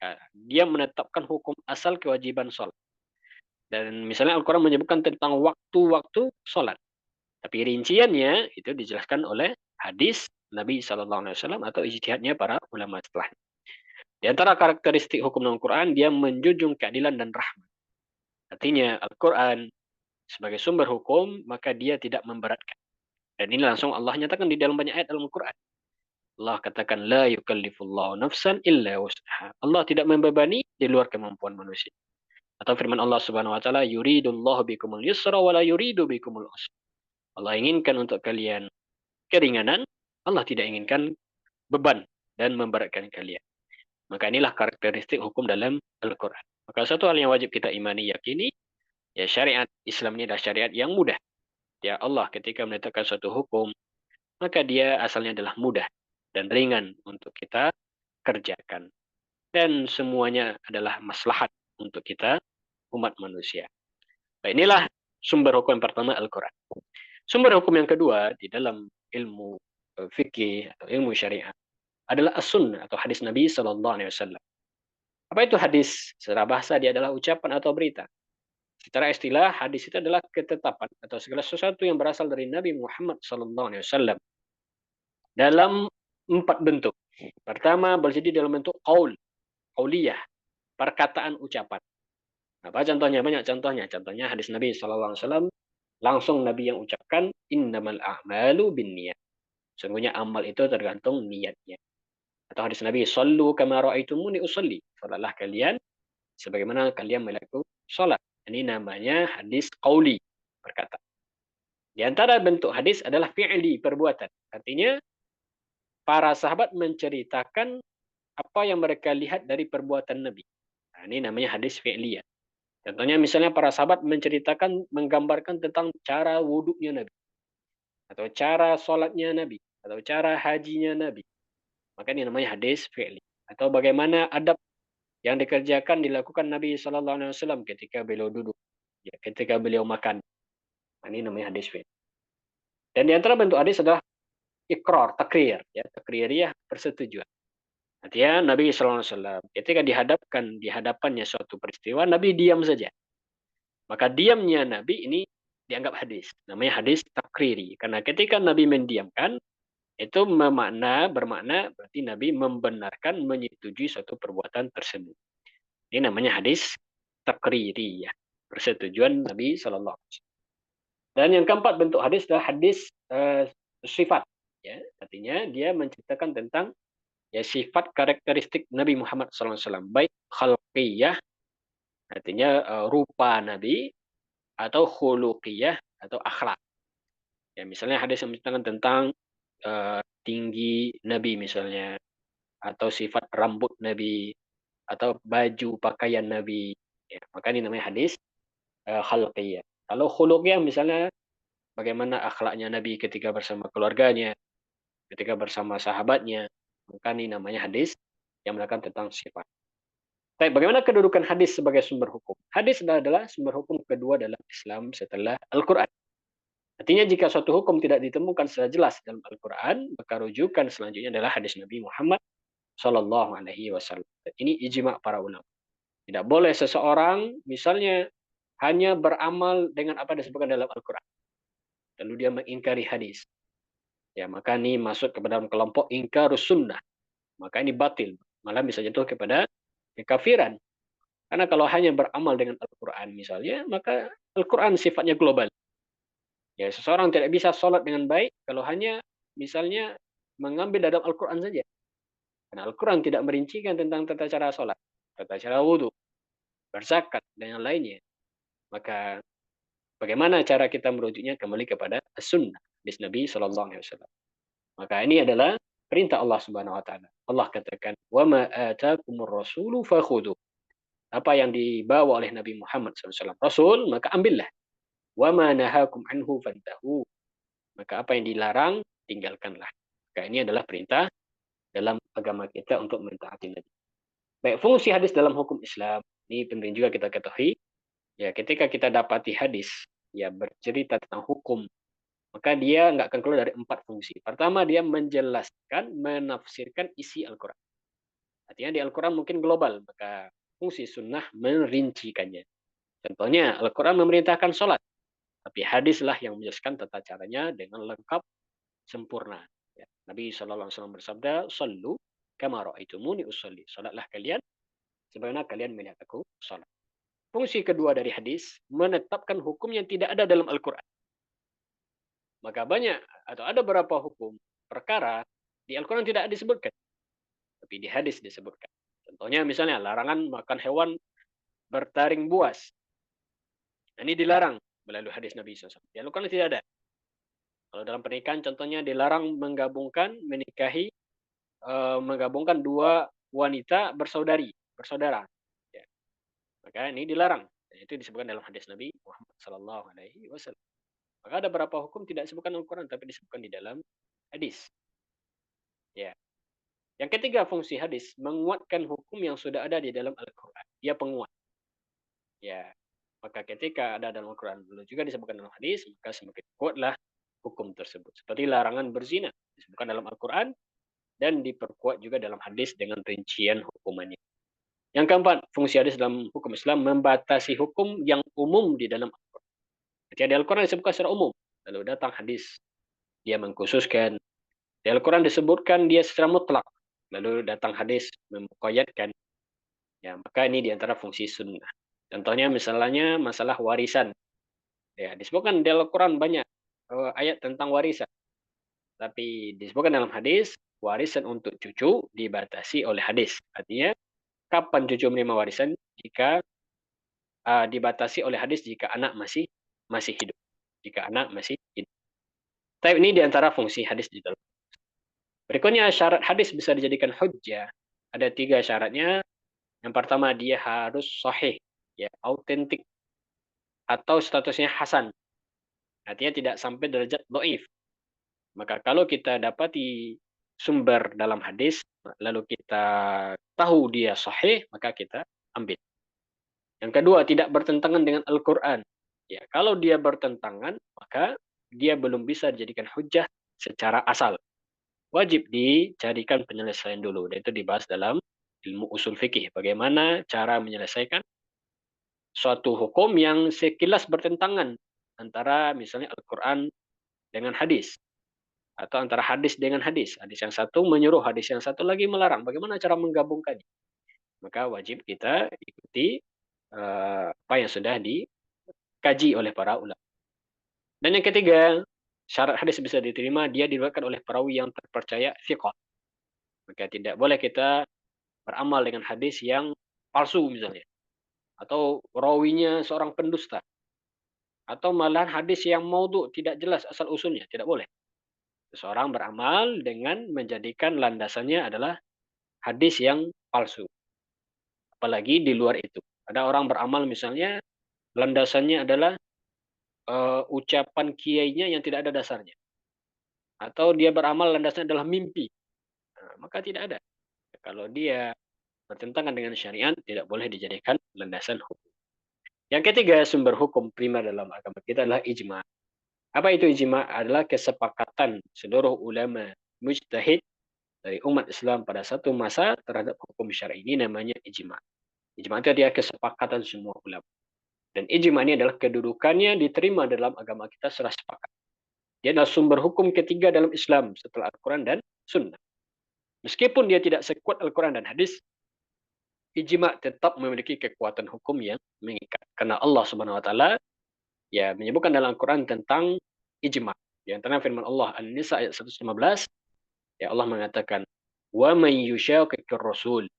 Ya, dia menetapkan hukum asal kewajiban sholat. Dan misalnya Al-Quran menyebutkan tentang waktu-waktu sholat. Tapi rinciannya itu dijelaskan oleh hadis Nabi SAW atau ijtihadnya para ulama setelah. Di antara karakteristik hukum Al-Quran, dia menjunjung keadilan dan rahmat. Artinya Al-Quran sebagai sumber hukum, maka dia tidak memberatkan. Dan ini langsung Allah nyatakan di dalam banyak ayat dalam Al-Quran. Allah katakan, la yukallifullahu nafsan illa wus'aha. Allah tidak membebani di luar kemampuan manusia. Atau firman Allah Subhanahu wa taala, yuridullahu bikumul yusra wa la yuridu bikumul usra. Allah inginkan untuk kalian keringanan, Allah tidak inginkan beban dan memberatkan kalian. Maka inilah karakteristik hukum dalam Al-Quran. Maka satu hal yang wajib kita imani, yakini, ya syariat Islam ini adalah syariat yang mudah. Ya Allah ketika menetapkan suatu hukum, maka dia asalnya adalah mudah dan ringan untuk kita kerjakan. Dan semuanya adalah maslahat untuk kita, umat manusia. Nah, inilah sumber hukum yang pertama, Al-Quran. Sumber hukum yang kedua di dalam ilmu fikih atau ilmu syariat adalah as-sunnah atau hadis Nabi SAW. Apa itu hadis? Secara bahasa dia adalah ucapan atau berita. Secara istilah, hadis itu adalah ketetapan atau segala sesuatu yang berasal dari Nabi Muhammad SAW dalam 4 bentuk. Pertama, berjadi dalam bentuk qaul, qauliyah, perkataan ucapan. Apa contohnya? Banyak contohnya. Contohnya hadis Nabi SAW, langsung Nabi yang ucapkan, innamal a'malu binniyat. Sungguhnya amal itu tergantung niatnya. Atau hadis Nabi, sallu kama ra'aitumuni usalli. Salatlah kalian sebagaimana kalian melakukan salat. Ini namanya hadis qauli, berkata. Di antara bentuk hadis adalah fi'li, perbuatan. Artinya para sahabat menceritakan apa yang mereka lihat dari perbuatan Nabi. Nah, ini namanya hadis fi'liyah. Contohnya misalnya para sahabat menceritakan, menggambarkan tentang cara wuduknya Nabi. Atau cara sholatnya Nabi. Atau cara hajinya Nabi. Maka ini namanya hadis fi'li. Atau bagaimana adab yang dikerjakan, dilakukan Nabi SAW ketika beliau duduk. Ya, ketika beliau makan. Nah, ini namanya hadis fi'li. Dan di antara bentuk hadis adalah ikrar, takrir. Ya, takririah, persetujuan. Artinya Nabi SAW ketika di hadapannya suatu peristiwa, Nabi diam saja. Maka diamnya Nabi ini dianggap hadis. Namanya hadis takriri. Karena ketika Nabi mendiamkan, itu bermakna berarti Nabi membenarkan, menyetujui suatu perbuatan tersebut. Ini namanya hadis takriri, ya, persetujuan Nabi SAW. Dan yang keempat bentuk hadis adalah hadis sifat. Ya, artinya dia menceritakan tentang ya sifat karakteristik Nabi Muhammad SAW, baik khalqiyah, artinya rupa Nabi, atau khuluqiyah, atau akhlak. Ya, misalnya hadis yang menceritakan tentang tinggi Nabi misalnya, atau sifat rambut Nabi, atau baju pakaian Nabi. Ya, maka ini namanya hadis khalqiyah. Kalau khuluqiyah misalnya bagaimana akhlaknya Nabi ketika bersama keluarganya, ketika bersama sahabatnya, maka ini namanya hadis yang menerangkan tentang sifat. Baik, bagaimana kedudukan hadis sebagai sumber hukum? Hadis adalah sumber hukum kedua dalam Islam setelah Al-Quran. Artinya jika suatu hukum tidak ditemukan secara jelas dalam Al-Quran, maka rujukan selanjutnya adalah hadis Nabi Muhammad Sallallahu Alaihi Wasallam. Ini ijma' para ulama. Tidak boleh seseorang misalnya hanya beramal dengan apa yang disebutkan dalam Al-Quran, lalu dia mengingkari hadis. Ya, maka ini masuk kepada kelompok ingkarus sunnah. Maka ini batil. Malah bisa jatuh kepada kekafiran. Karena kalau hanya beramal dengan Al-Quran misalnya, maka Al-Quran sifatnya global. Ya, seseorang tidak bisa sholat dengan baik kalau hanya misalnya mengambil dalam Al-Quran saja. Karena Al-Quran tidak merincikan tentang tata cara sholat, tata cara wudhu, berzakat, dan yang lainnya. Maka bagaimana cara kita merujuknya kembali kepada sunnah di Nabi Shallallahu Alaihi Wasallam. Maka ini adalah perintah Allah Subhanahu Wa Taala. Allah katakan, "Wa ma atakumur rasulu fakhudhu." Apa yang dibawa oleh Nabi Muhammad SAW, Rasul, maka ambillah. Wa ma nahakum anhu fantahu. Maka apa yang dilarang, tinggalkanlah. Maka ini adalah perintah dalam agama kita untuk mentaati Nabi. Baik, fungsi hadis dalam hukum Islam. Ini penting juga kita ketahui. Ya, ketika kita dapati hadis ya bercerita tentang hukum, maka dia nggak akan keluar dari 4 fungsi. Pertama, dia menjelaskan, menafsirkan isi Al-Quran. Artinya di Al-Quran mungkin global, maka fungsi sunnah merincikannya. Contohnya, Al-Quran memerintahkan sholat, tapi hadislah yang menjelaskan tata caranya dengan lengkap, sempurna. Ya. Nabi SAW bersabda, "Sallu kama ra'aitumuni usolli." Sholatlah kalian sebagaimana kalian melihat aku sholat. Fungsi kedua dari hadis, menetapkan hukum yang tidak ada dalam Al-Quran. Maka banyak atau ada beberapa hukum perkara di Al-Quran tidak disebutkan, tapi di hadis disebutkan. Contohnya misalnya larangan makan hewan bertaring buas. Ini dilarang melalui hadis Nabi SAW. Di Al-Quran tidak ada. Kalau dalam pernikahan contohnya dilarang menggabungkan dua wanita bersaudara. Ya. Maka ini dilarang. Dan itu disebutkan dalam hadis Nabi Muhammad SAW. Maka ada beberapa hukum tidak disebutkan dalam Al-Quran, tapi disebutkan di dalam hadis. Ya. Yang ketiga fungsi hadis, menguatkan hukum yang sudah ada di dalam Al-Quran. Dia penguat. Ya. Maka ketika ada dalam Al-Quran, belum juga disebutkan dalam hadis, maka semakin kuatlah hukum tersebut. Seperti larangan berzina, disebutkan dalam Al-Quran, dan diperkuat juga dalam hadis dengan rincian hukumannya. Yang keempat, fungsi hadis dalam hukum Islam, membatasi hukum yang umum di dalam Al-Quran. Ketika di Al-Quran disebutkan secara umum, lalu datang hadis, dia mengkhususkan. Di Al-Quran disebutkan dia secara mutlak, lalu datang hadis memkoyatkan. Ya, maka ini diantara fungsi sunnah. Contohnya misalnya masalah warisan. Ya, disebutkan di Al-Quran banyak ayat tentang warisan. Tapi disebutkan dalam hadis, warisan untuk cucu dibatasi oleh hadis. Artinya, kapan cucu menerima warisan? Jika dibatasi oleh hadis jika anak masih hidup. Jika anak masih hidup. Tapi ini diantara fungsi hadis di dalam. Berikutnya, syarat hadis bisa dijadikan hujjah. Ada 3 syaratnya. Yang pertama, dia harus sahih, ya, autentik, atau statusnya hasan. Artinya tidak sampai derajat dhaif. Maka kalau kita dapati sumber dalam hadis, lalu kita tahu dia sahih, maka kita ambil. Yang kedua, tidak bertentangan dengan Al-Quran. Ya, kalau dia bertentangan, maka dia belum bisa dijadikan hujjah secara asal. Wajib dicarikan penyelesaian dulu. Dan itu dibahas dalam ilmu usul fikih. Bagaimana cara menyelesaikan suatu hukum yang sekilas bertentangan antara misalnya Al-Quran dengan hadis. Atau antara hadis dengan hadis. Hadis yang satu menyuruh, hadis yang satu lagi melarang. Bagaimana cara menggabungkannya? Maka wajib kita ikuti apa yang sudah dikaji oleh para ulama. Dan yang ketiga, syarat hadis bisa diterima, dia diriwayatkan oleh perawi yang terpercaya thiqah. Maka tidak boleh kita beramal dengan hadis yang palsu misalnya. Atau rawinya seorang pendusta. Atau malahan hadis yang maudhu, tidak jelas asal usulnya. Tidak boleh. Seseorang beramal dengan menjadikan landasannya adalah hadis yang palsu. Apalagi di luar itu. Ada orang beramal misalnya, landasannya adalah ucapan kiainya yang tidak ada dasarnya. Atau dia beramal landasnya adalah mimpi. Nah, maka tidak ada. Kalau dia bertentangan dengan syariat, tidak boleh dijadikan landasan hukum. Yang ketiga, sumber hukum primer dalam agama kita adalah ijma. Apa itu ijma? Adalah kesepakatan seluruh ulama mujtahid dari umat Islam pada satu masa terhadap hukum syar'i. Ini namanya ijma. Ijma itu dia kesepakatan semua ulama. Dan ijma ini adalah kedudukannya diterima dalam agama kita secara sepakat. Dia adalah sumber hukum ketiga dalam Islam setelah Al-Quran dan Sunnah. Meskipun dia tidak sekuat Al-Quran dan hadis, ijma tetap memiliki kekuatan hukum yang mengikat. Karena Allah Subhanahu wa taala ya menyebutkan dalam Al-Qur'an tentang ijma. Di antara firman Allah An-Nisa ayat 115, ya Allah mengatakan, "Wa may yushaqiqir rasul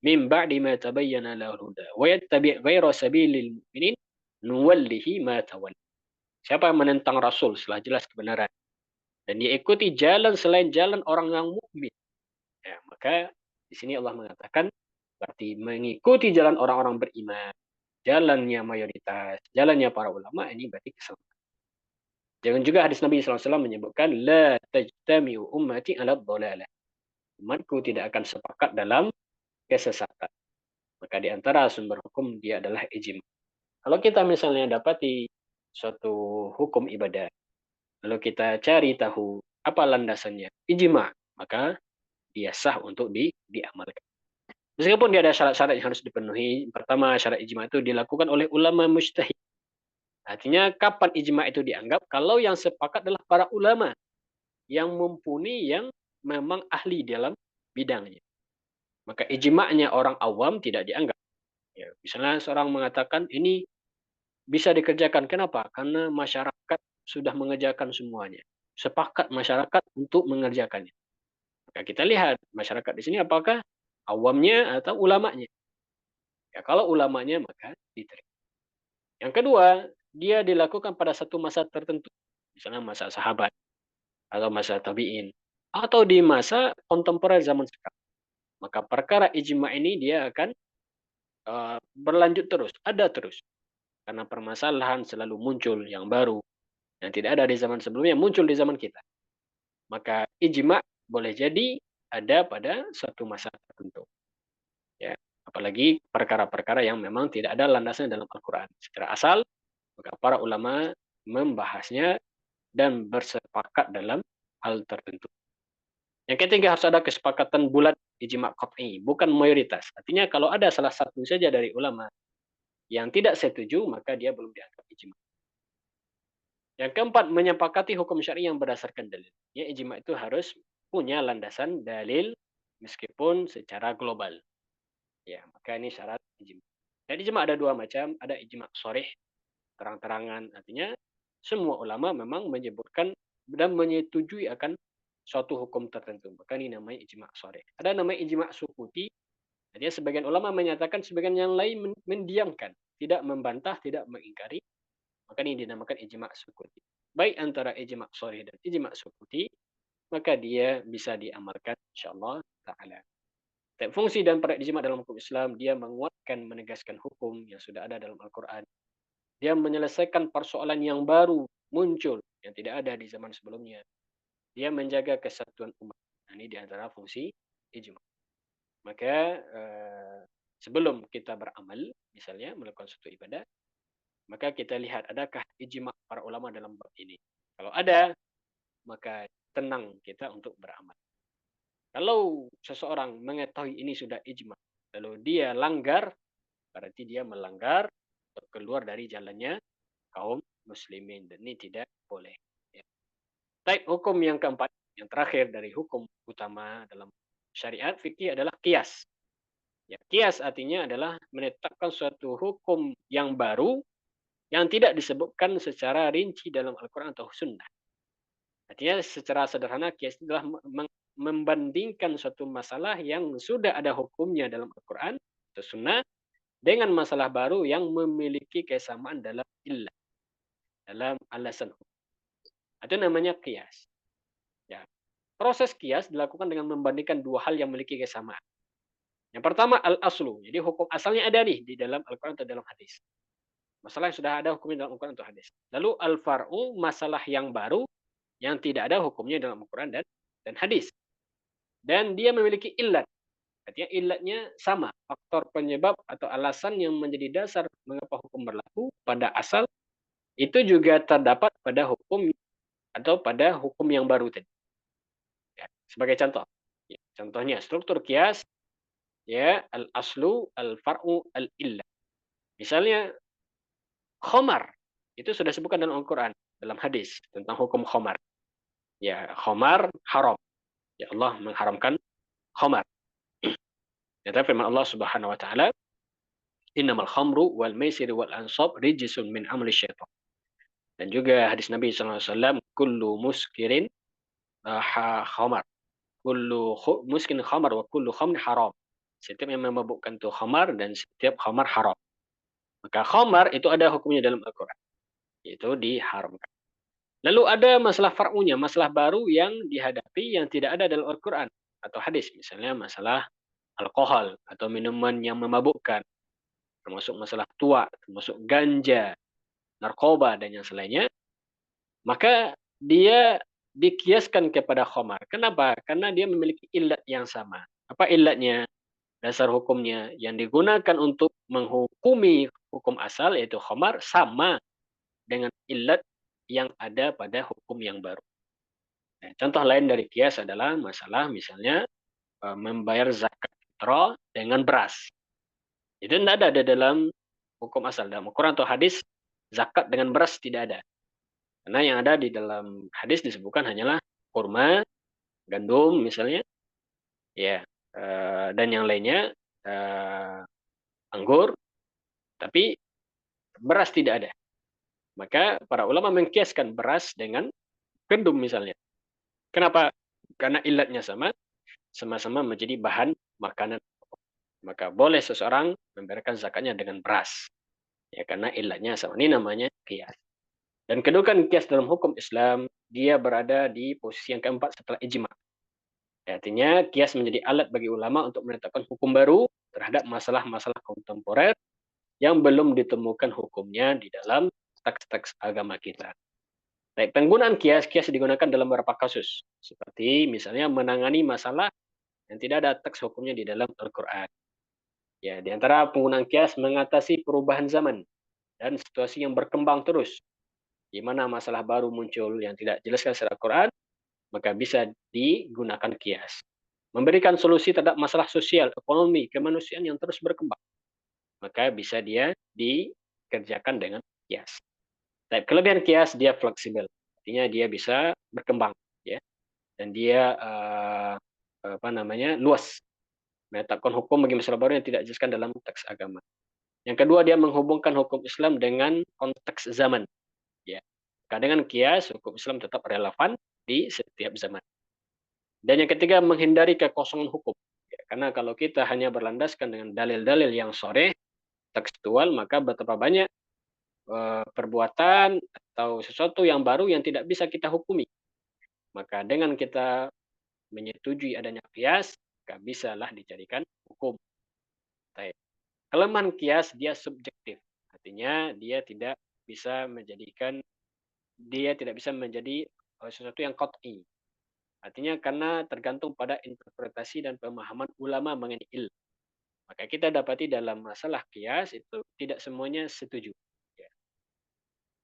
min ba'di ma tabayyana lahul huda wa yattabi' ghayra sabilil mu'minin nuwallihi ma tawalla." Siapa yang menentang Rasul setelah jelas kebenaran dan dia ikuti jalan selain jalan orang yang mukmin, ya, maka di sini Allah mengatakan berarti mengikuti jalan orang-orang beriman, jalannya mayoritas, jalannya para ulama ini berarti kesalahan. Jangan juga hadis Nabi SAW menyebutkan la tajtami'u ummati ala dhalalah. Umatku tidak akan sepakat dalam kesesatan. Maka di antara sumber hukum dia adalah ijma. Kalau kita misalnya dapati suatu hukum ibadah, lalu kita cari tahu apa landasannya, ijma, maka dia sah untuk diamalkan. Meskipun dia ada syarat-syarat yang harus dipenuhi. Pertama, syarat ijma itu dilakukan oleh ulama mujtahid. Artinya kapan ijma itu dianggap? Kalau yang sepakat adalah para ulama yang mumpuni, yang memang ahli dalam bidangnya. Maka ijma'nya orang awam tidak dianggap. Ya, misalnya seorang mengatakan ini bisa dikerjakan. Kenapa? Karena masyarakat sudah mengerjakan semuanya. Sepakat masyarakat untuk mengerjakannya. Maka kita lihat masyarakat di sini apakah awamnya atau ulamanya. Ya, kalau ulamanya maka diterima. Yang kedua, dia dilakukan pada satu masa tertentu. Misalnya masa sahabat atau masa tabi'in atau di masa kontemporer zaman sekarang. Maka perkara ijma ini dia akan berlanjut terus, ada terus. Karena permasalahan selalu muncul yang baru yang tidak ada di zaman sebelumnya muncul di zaman kita. Maka ijma boleh jadi ada pada suatu masa tertentu. Ya, apalagi perkara-perkara yang memang tidak ada landasan dalam Al-Qur'an. Secara asal, maka para ulama membahasnya dan bersepakat dalam hal tertentu. Yang ketiga harus ada kesepakatan bulat ijma qat'i, bukan mayoritas. Artinya kalau ada salah satu saja dari ulama yang tidak setuju, maka dia belum dianggap ijma. Yang keempat, menyepakati hukum syar'i yang berdasarkan dalil. Ya, ijma itu harus punya landasan dalil meskipun secara global. Ya, maka ini syarat ijma. Dan ijma ada dua macam, ada ijma sharih, terang-terangan, artinya semua ulama memang menyebutkan dan menyetujui akan suatu hukum tertentu. Maka ini namanya ijma sharih. Ada namanya ijma sukuti, artinya sebagian ulama menyatakan, sebagian yang lain mendiamkan, tidak membantah, tidak mengingkari. Maka ini dinamakan ijma sukuti. Baik antara ijma sharih dan ijma sukuti, maka dia bisa diamalkan insyaallah taala. Fungsi dan peran ijma dalam hukum Islam, dia menguatkan, menegaskan hukum yang sudah ada dalam Al-Qur'an. Dia menyelesaikan persoalan yang baru muncul yang tidak ada di zaman sebelumnya. Dia menjaga kesatuan umat. Nah, ini di antara fungsi ijma. Maka sebelum kita beramal, misalnya melakukan suatu ibadah, maka kita lihat adakah ijma para ulama dalam bab ini. Kalau ada, maka tenang kita untuk beramal. Kalau seseorang mengetahui ini sudah ijma, lalu dia langgar, berarti dia melanggar atau keluar dari jalannya kaum muslimin. Dan ini tidak boleh. Ya. Type hukum yang keempat, yang terakhir dari hukum utama dalam syariat fikih adalah qiyas. Ya, qiyas artinya adalah menetapkan suatu hukum yang baru yang tidak disebutkan secara rinci dalam Al-Quran atau Sunnah. Artinya secara sederhana qiyas adalah membandingkan suatu masalah yang sudah ada hukumnya dalam Al-Quran atau Sunnah dengan masalah baru yang memiliki kesamaan dalam illah, dalam alasan hukum. Itu namanya qiyas. Ya. Proses qiyas dilakukan dengan membandingkan dua hal yang memiliki kesamaan. Yang pertama al-aslu, jadi hukum asalnya ada nih di dalam Al-Quran atau dalam hadis. Masalah yang sudah ada hukumnya dalam Al-Quran atau hadis. Lalu al-far'u, masalah yang baru yang tidak ada hukumnya dalam Al-Quran dan hadis. Dan dia memiliki illat. Artinya illatnya sama. Faktor penyebab atau alasan yang menjadi dasar mengapa hukum berlaku pada asal itu juga terdapat pada hukum atau pada hukum yang baru tadi. Ya, sebagai contoh. Ya, contohnya struktur qiyas, ya, al-aslu, al-far'u, al-illat. Misalnya khamar itu sudah disebutkan dalam Al-Quran, dalam hadis tentang hukum khamar. Ya, khamar haram. Ya, Allah mengharamkan khamar. Kata firman Allah Subhanahu wa taala, "Innamal khamru wal maisiru wal ansab rijsun min amali syaitan." Dan juga hadis Nabi sallallahu alaihi wasallam, "Kullu muskirin khamar. Muskirin khamar wa kullu khamrin haram." Setiap yang memabukkan itu khamar dan setiap khamar haram. Maka khamar itu ada hukumnya dalam Al-Qur'an, yaitu diharamkan. Lalu ada masalah far'unya, masalah baru yang dihadapi yang tidak ada dalam Al-Qur'an atau hadis. Misalnya masalah alkohol atau minuman yang memabukkan, termasuk masalah tua, termasuk ganja, narkoba, dan yang selainnya, maka dia dikiaskan kepada khamar. Kenapa? Karena dia memiliki illat yang sama. Apa illatnya? Dasar hukumnya yang digunakan untuk menghukumi hukum asal, yaitu khamar, sama dengan illat yang ada pada hukum yang baru. Nah, contoh lain dari kias adalah masalah misalnya membayar zakat fitrah dengan beras. Itu tidak ada di dalam hukum asal. Dalam Al-Quran atau hadis, zakat dengan beras tidak ada. Karena yang ada di dalam hadis disebutkan hanyalah kurma, gandum misalnya, ya, dan yang lainnya, anggur, tapi beras tidak ada. Maka para ulama mengkiaskan beras dengan gandum misalnya. Kenapa? Karena ilatnya sama, sama-sama menjadi bahan makanan. Maka boleh seseorang memberikan zakatnya dengan beras. Ya, karena ilatnya sama. Ini namanya kias. Dan kedudukan kias dalam hukum Islam, dia berada di posisi yang keempat setelah ijma. Artinya kias menjadi alat bagi ulama untuk menetapkan hukum baru terhadap masalah-masalah kontemporer yang belum ditemukan hukumnya di dalam teks-teks agama kita. Baik, penggunaan kias digunakan dalam beberapa kasus. Seperti misalnya menangani masalah yang tidak ada teks hukumnya di dalam Al-Quran. Ya, di antara penggunaan kias mengatasi perubahan zaman dan situasi yang berkembang terus, di mana masalah baru muncul yang tidak dijelaskan secara Al-Quran, maka bisa digunakan kias. Memberikan solusi terhadap masalah sosial, ekonomi, kemanusiaan yang terus berkembang, maka bisa dia dikerjakan dengan kias. Tapi kelebihan kias, dia fleksibel, artinya dia bisa berkembang, ya, dan dia luas, menetapkan hukum bagi masalah baru yang tidak dijelaskan dalam teks agama. Yang kedua, dia menghubungkan hukum Islam dengan konteks zaman, ya. Dengan kias, hukum Islam tetap relevan di setiap zaman. Dan yang ketiga, menghindari kekosongan hukum. Ya, karena kalau kita hanya berlandaskan dengan dalil-dalil yang sore, tekstual, maka betapa banyak perbuatan atau sesuatu yang baru yang tidak bisa kita hukumi. Maka dengan kita menyetujui adanya kias, maka bisalah dijadikan hukum. Baik. Kelemahan kias, dia subjektif. Artinya dia tidak bisa menjadi sesuatu yang qat'i. Artinya karena tergantung pada interpretasi dan pemahaman ulama mengenai ilmu. Maka kita dapati dalam masalah kias itu tidak semuanya setuju. Ya.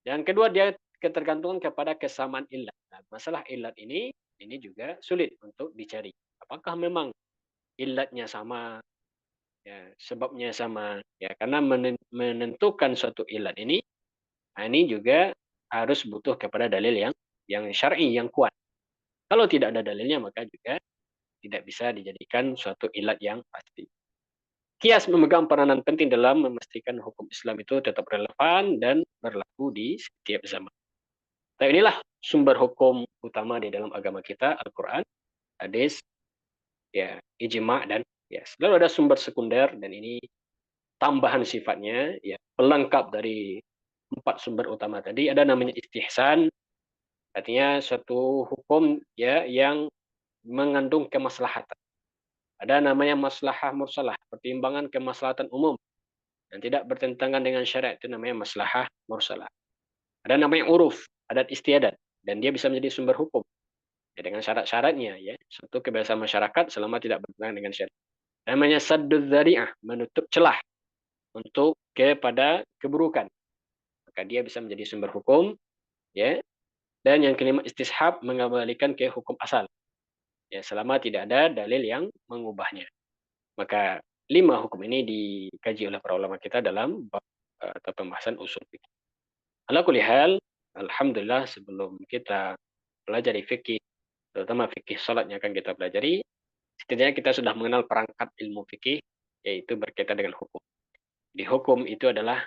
Yang kedua, dia ketergantungan kepada kesamaan ilat. Nah, masalah ilat ini juga sulit untuk dicari. Apakah memang ilatnya sama, ya, sebabnya sama? Ya, karena menentukan suatu ilat ini juga harus butuh kepada dalil yang syar'i, yang kuat. Kalau tidak ada dalilnya, maka juga tidak bisa dijadikan suatu ilat yang pasti. Kias memegang peranan penting dalam memastikan hukum Islam itu tetap relevan dan berlaku di setiap zaman. Nah, inilah sumber hukum utama di dalam agama kita, Al-Quran, hadis, ya, ijma, dan kias. Lalu ada sumber sekunder, dan ini tambahan sifatnya, ya, pelengkap dari 4 sumber utama tadi. Ada namanya istihsan, artinya suatu hukum, ya, yang mengandung kemaslahatan. Ada namanya maslahah mursalah, pertimbangan kemaslahatan umum yang tidak bertentangan dengan syariat, itu namanya maslahah mursalah. Ada namanya uruf, adat istiadat, dan dia bisa menjadi sumber hukum. Ya, dengan syarat-syaratnya, ya, suatu kebiasaan masyarakat selama tidak bertentangan dengan syariat. Namanya sadduz dzari'ah, menutup celah untuk kepada keburukan. Maka dia bisa menjadi sumber hukum, ya. Dan yang kelima, istishab, mengembalikan ke hukum asal. Ya, selama tidak ada dalil yang mengubahnya. Maka 5 hukum ini dikaji oleh para ulama kita dalam atau pembahasan usul fikih. Ala kulli hal, alhamdulillah, sebelum kita pelajari fikih, terutama fikih salat yang akan kita pelajari, setidaknya kita sudah mengenal perangkat ilmu fikih, yaitu berkaitan dengan hukum. Di hukum itu adalah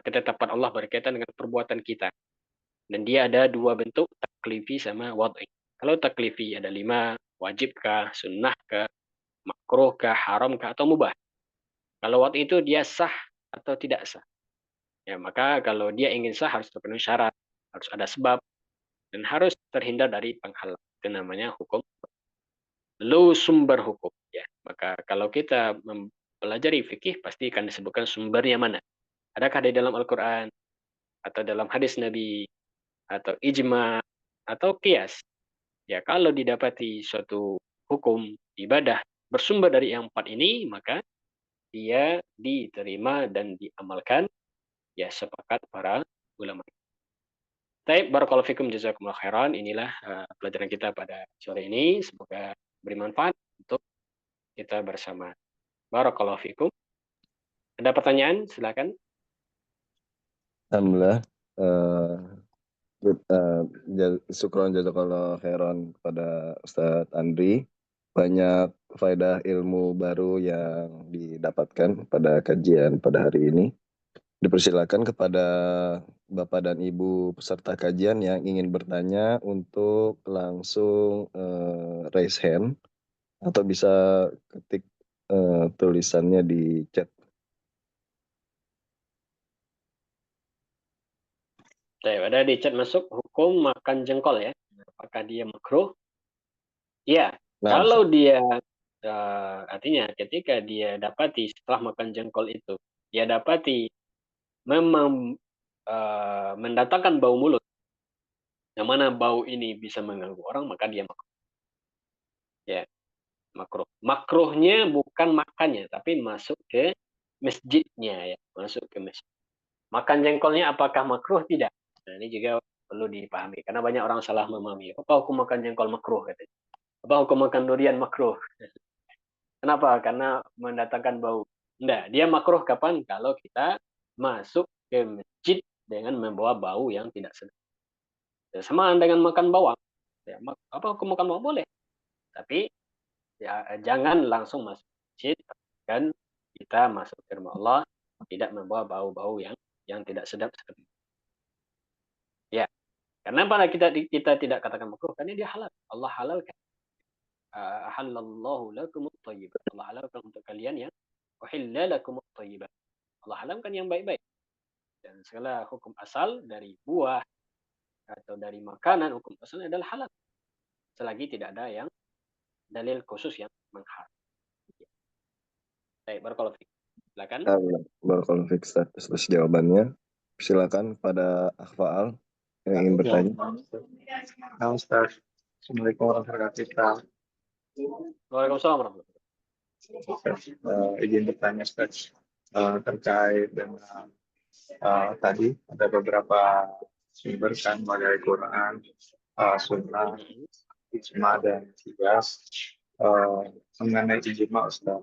ketetapan Allah berkaitan dengan perbuatan kita. Dan dia ada dua bentuk, taklifi sama wad'i. Kalau taklifi ada 5, wajibkah, sunnahkah, makruhkah, haramkah, atau mubah. Kalau wad'i itu dia sah atau tidak sah. Ya, maka kalau dia ingin sah harus terpenuhi syarat, harus ada sebab, dan harus terhindar dari penghalang. Itu namanya hukum. Lalu sumber hukum. Ya, maka kalau kita mempelajari fikih pasti akan disebutkan sumbernya mana. Adakah di dalam Al-Quran atau dalam hadis Nabi atau ijma atau qiyas. Ya, kalau didapati suatu hukum ibadah bersumber dari yang empat ini, maka dia diterima dan diamalkan, ya sepakat para ulama. Baik, barakallahu fikum, jazakumullah khairan. Inilah pelajaran kita pada sore ini. Semoga beri manfaat untuk kita bersama. Barakallahu fikum. Ada pertanyaan? Silakan. Alhamdulillah. Syukron jazakallah khairan kepada Ustadz Andri. Banyak faedah ilmu baru yang didapatkan pada kajian pada hari ini. Dipersilakan kepada Bapak dan Ibu peserta kajian yang ingin bertanya untuk langsung raise hand atau bisa ketik tulisannya di chat. Ada di chat masuk hukum makan jengkol ya. Apakah dia makruh? Iya, Nah, kalau dia artinya ketika dia dapati setelah makan jengkol itu, dia dapati memang mendatangkan bau mulut, yang mana bau ini bisa mengganggu orang, maka dia makruh. Ya, makruh. Makruhnya bukan makannya, tapi masuk ke masjidnya ya, masuk ke masjid. Makan jengkolnya apakah makruh? Tidak. Nah, ini juga perlu dipahami karena banyak orang salah memahami. Apa hukum makan jengkol makruh katanya? Apa hukum makan durian makruh? Kenapa? Karena mendatangkan bau. Enggak, dia makruh kapan? Kalau kita masuk ke masjid dengan membawa bau yang tidak sedap. Ya, sama dengan makan bawang. Ya, apa hukum makan bawang? Boleh. Tapi ya, jangan langsung masuk masjid dan kita masuk ke rumah Allah tidak membawa bau-bau yang tidak sedap seperti itu. Ya, karena pada kita tidak katakan makruh karena dia halal. Allah halalkan. Halallahu lakumut thayyibat. Allah halalkan untuk kalian yang uhilla lakumut thayyibat. Allah halalkan yang baik-baik. Dan segala hukum asal dari buah atau dari makanan, hukum asalnya adalah halal. Selagi tidak ada yang dalil khusus yang mengharam. Baik, barakallahu fiik. Silakan. Barakallahu fiik atas jawabannya. Silakan pada Akfaal yang ingin bertanya. Halo Ustaz, Assalamualaikum warahmatullahi wabarakatuh. Waalaikumsalam warahmatullahi Izin bertanya Ustaz, terkait dengan tadi ada beberapa sumber kan dari Quran, Sunnah, wabarakatuh. Ijma dan Qiyas mengenai ijma Ustaz.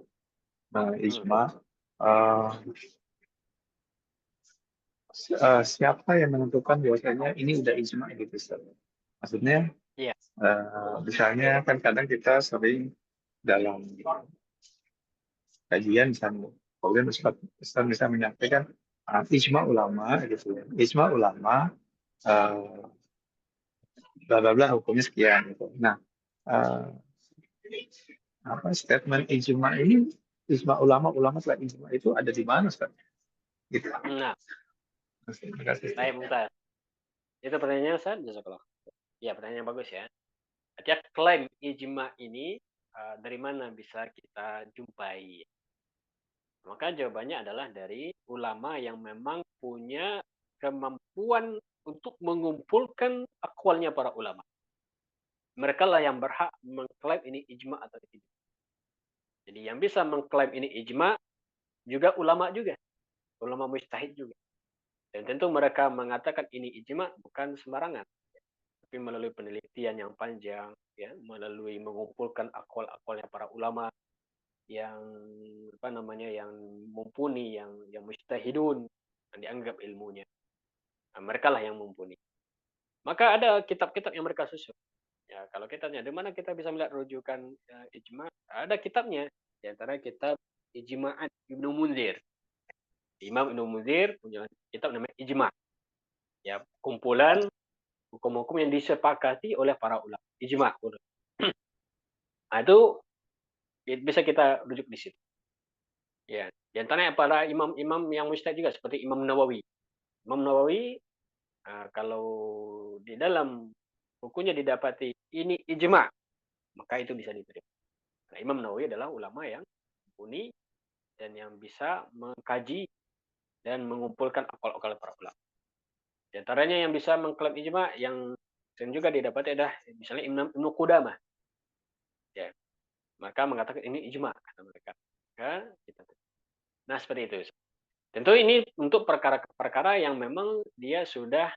Nah, ijma siapa yang menentukan bahwasanya ini udah ijma gitu Ustaz? Maksudnya Iya. misalnya kan kadang kita sering dalam kajian misalnya, kemudian Ustaz bisa menyampaikan ijma ulama gitu ya. Ijma ulama bla bla bla hukumnya sekian gitu. Nah, uh, apa statement ijma ini, ijma ulama setelah ijma itu ada di mana Ustaz? Gitu. Nah, Terima kasih. saya Mumtaz. Itu pertanyaannya Ustaz, jazakallah. Ya, pertanyaan yang bagus ya. Artinya klaim ijma ini dari mana bisa kita jumpai? Maka jawabannya adalah dari ulama yang memang punya kemampuan untuk mengumpulkan akwalnya para ulama. Mereka lah yang berhak mengklaim ini ijma atau tidak. Jadi yang bisa mengklaim ini ijma juga ulama juga. Ulama mujtahid juga. Dan tentu mereka mengatakan ini ijma bukan sembarangan. Tapi melalui penelitian yang panjang, ya, melalui mengumpulkan akwal-akwalnya para ulama yang yang mumpuni, yang mujtahidun, yang dianggap ilmunya. Nah, mereka lah yang mumpuni. Maka ada kitab-kitab yang mereka susun. Ya, Ya, kalau kita tanya di mana kita bisa melihat rujukan ijma, ada kitabnya. Di antara kitab Ijma'at Ibnu Munzir. Imam Ibnu Munzir punya kitab namanya Ijma'. Ya, kumpulan hukum-hukum yang disepakati oleh para ulama. Ijma'. Nah, itu bisa kita rujuk di situ. Ya, di antaranya para imam-imam yang mujtahid juga seperti Imam Nawawi. Imam Nawawi kalau di dalam bukunya didapati ini ijma', maka itu bisa diterima. Nah, Imam Nawawi adalah ulama yang mumpuni dan yang bisa mengkaji dan mengumpulkan akal-akal para ulama. Di antaranya yang bisa mengklaim ijma' yang sering juga didapati adalah misalnya Ibnu Qudamah. Ya, maka mengatakan ini ijma' kata mereka. Nah, seperti itu. Tentu ini untuk perkara-perkara yang memang dia sudah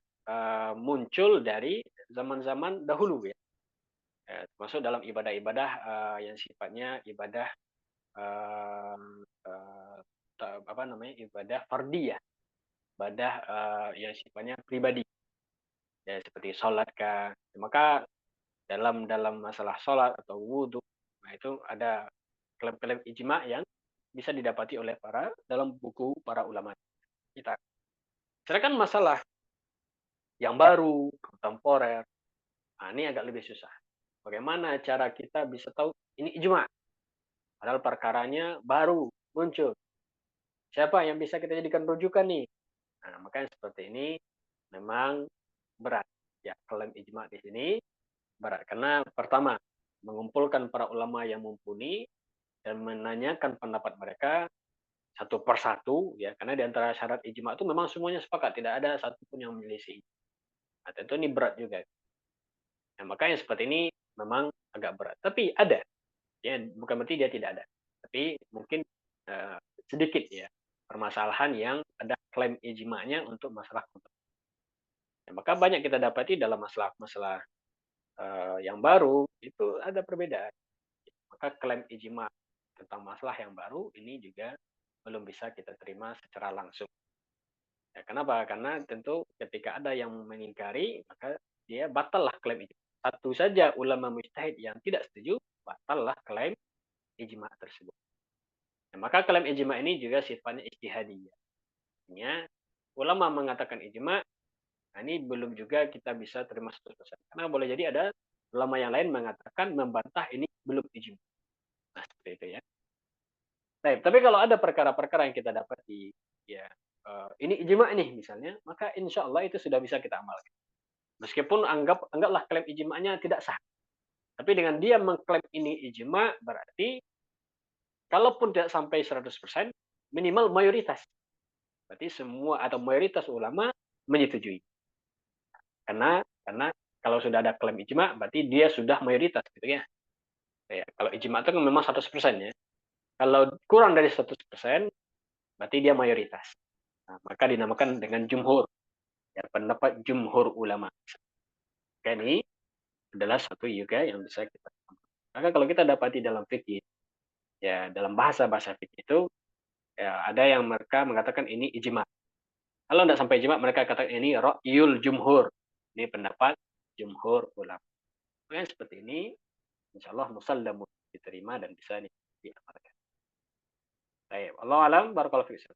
muncul dari zaman-zaman dahulu ya. Termasuk dalam ibadah-ibadah yang sifatnya ibadah ibadah fardiyah, ibadah yang sifatnya pribadi. Ya, seperti sholat kah. Maka dalam masalah sholat atau wudhu, nah itu ada klaim-klaim ijma' yang bisa didapati oleh dalam buku para ulama kita. Sedangkan masalah yang baru, kontemporer, nah ini agak lebih susah. Bagaimana cara kita bisa tahu ini ijma'? Padahal perkaranya baru muncul. Siapa yang bisa kita jadikan rujukan nih? Nah, makanya seperti ini memang berat. Ya, klaim ijma' di sini berat. Karena pertama, mengumpulkan para ulama yang mumpuni dan menanyakan pendapat mereka satu persatu, ya, karena di antara syarat ijma' itu memang semuanya sepakat, tidak ada satupun yang menyelisih. Nah, tentu ini berat juga. Nah, makanya seperti ini memang agak berat. Tapi ada, ya, bukan berarti dia tidak ada. Tapi mungkin sedikit ya permasalahan yang ada klaim ijma'nya untuk masalah kontemporer. Ya, maka banyak kita dapati dalam masalah-masalah yang baru itu ada perbedaan. Maka klaim ijma' tentang masalah yang baru ini juga belum bisa kita terima secara langsung. Ya, kenapa? Karena tentu ketika ada yang mengingkari, maka dia batallah klaim ijma'. Satu saja ulama mujtahid yang tidak setuju, batallah klaim ijma' tersebut. Nah, maka klaim ijma' ini juga sifatnya ijtihadiyah. Artinya, ulama mengatakan ijma', nah ini belum juga kita bisa terima 100%. Karena boleh jadi ada ulama yang lain mengatakan, membantah ini belum ijma'. Nah, seperti itu ya. Nah, tapi kalau ada perkara-perkara yang kita dapati, ya ini ijma' nih misalnya, maka insya Allah itu sudah bisa kita amalkan. Meskipun anggaplah klaim ijma'nya tidak sah. Tapi dengan dia mengklaim ini ijma', berarti kalaupun tidak sampai 100%, minimal mayoritas. Berarti semua atau mayoritas ulama menyetujui. Karena kalau sudah ada klaim ijma', berarti dia sudah mayoritas gitu ya. Ya, kalau ijma' itu kan memang 100% ya. Kalau kurang dari 100%, berarti dia mayoritas. Nah, maka dinamakan dengan jumhur. Ya, pendapat jumhur ulama. Ini adalah satu juga yang bisa kita. Maka kalau kita dapati dalam fikih, ya dalam bahasa fikih itu, ya ada yang mereka mengatakan ini ijma'. Kalau tidak sampai ijma', mereka katakan ini ra'yul jumhur. Ini pendapat jumhur ulama. Yang seperti ini, insya Allah musallamun diterima dan bisa diamalkan. Baik, Allah alam, barakallahu fiik.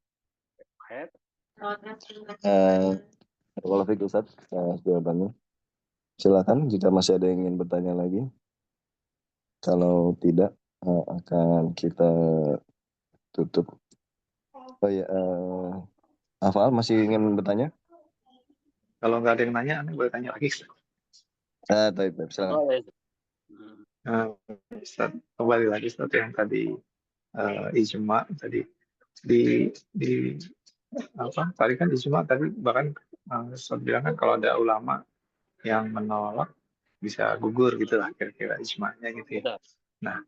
Kalau Fikri Ustaz, jawabannya. Silakan jika masih ada yang ingin bertanya lagi. Kalau tidak, akan kita tutup. Oh ya, Afal masih ingin bertanya? Kalau nggak ada yang nanya, Anda boleh tanya lagi. Baik, silakan. Oh, ya. Ustaz, kembali lagi Ustaz yang tadi ijma tadi di tadi kan ijma tadi bahkan Ustaz bilang kan kalau ada ulama yang menolak bisa gugur gitu lah kira-kira ijma'nya gitu ya. Nah,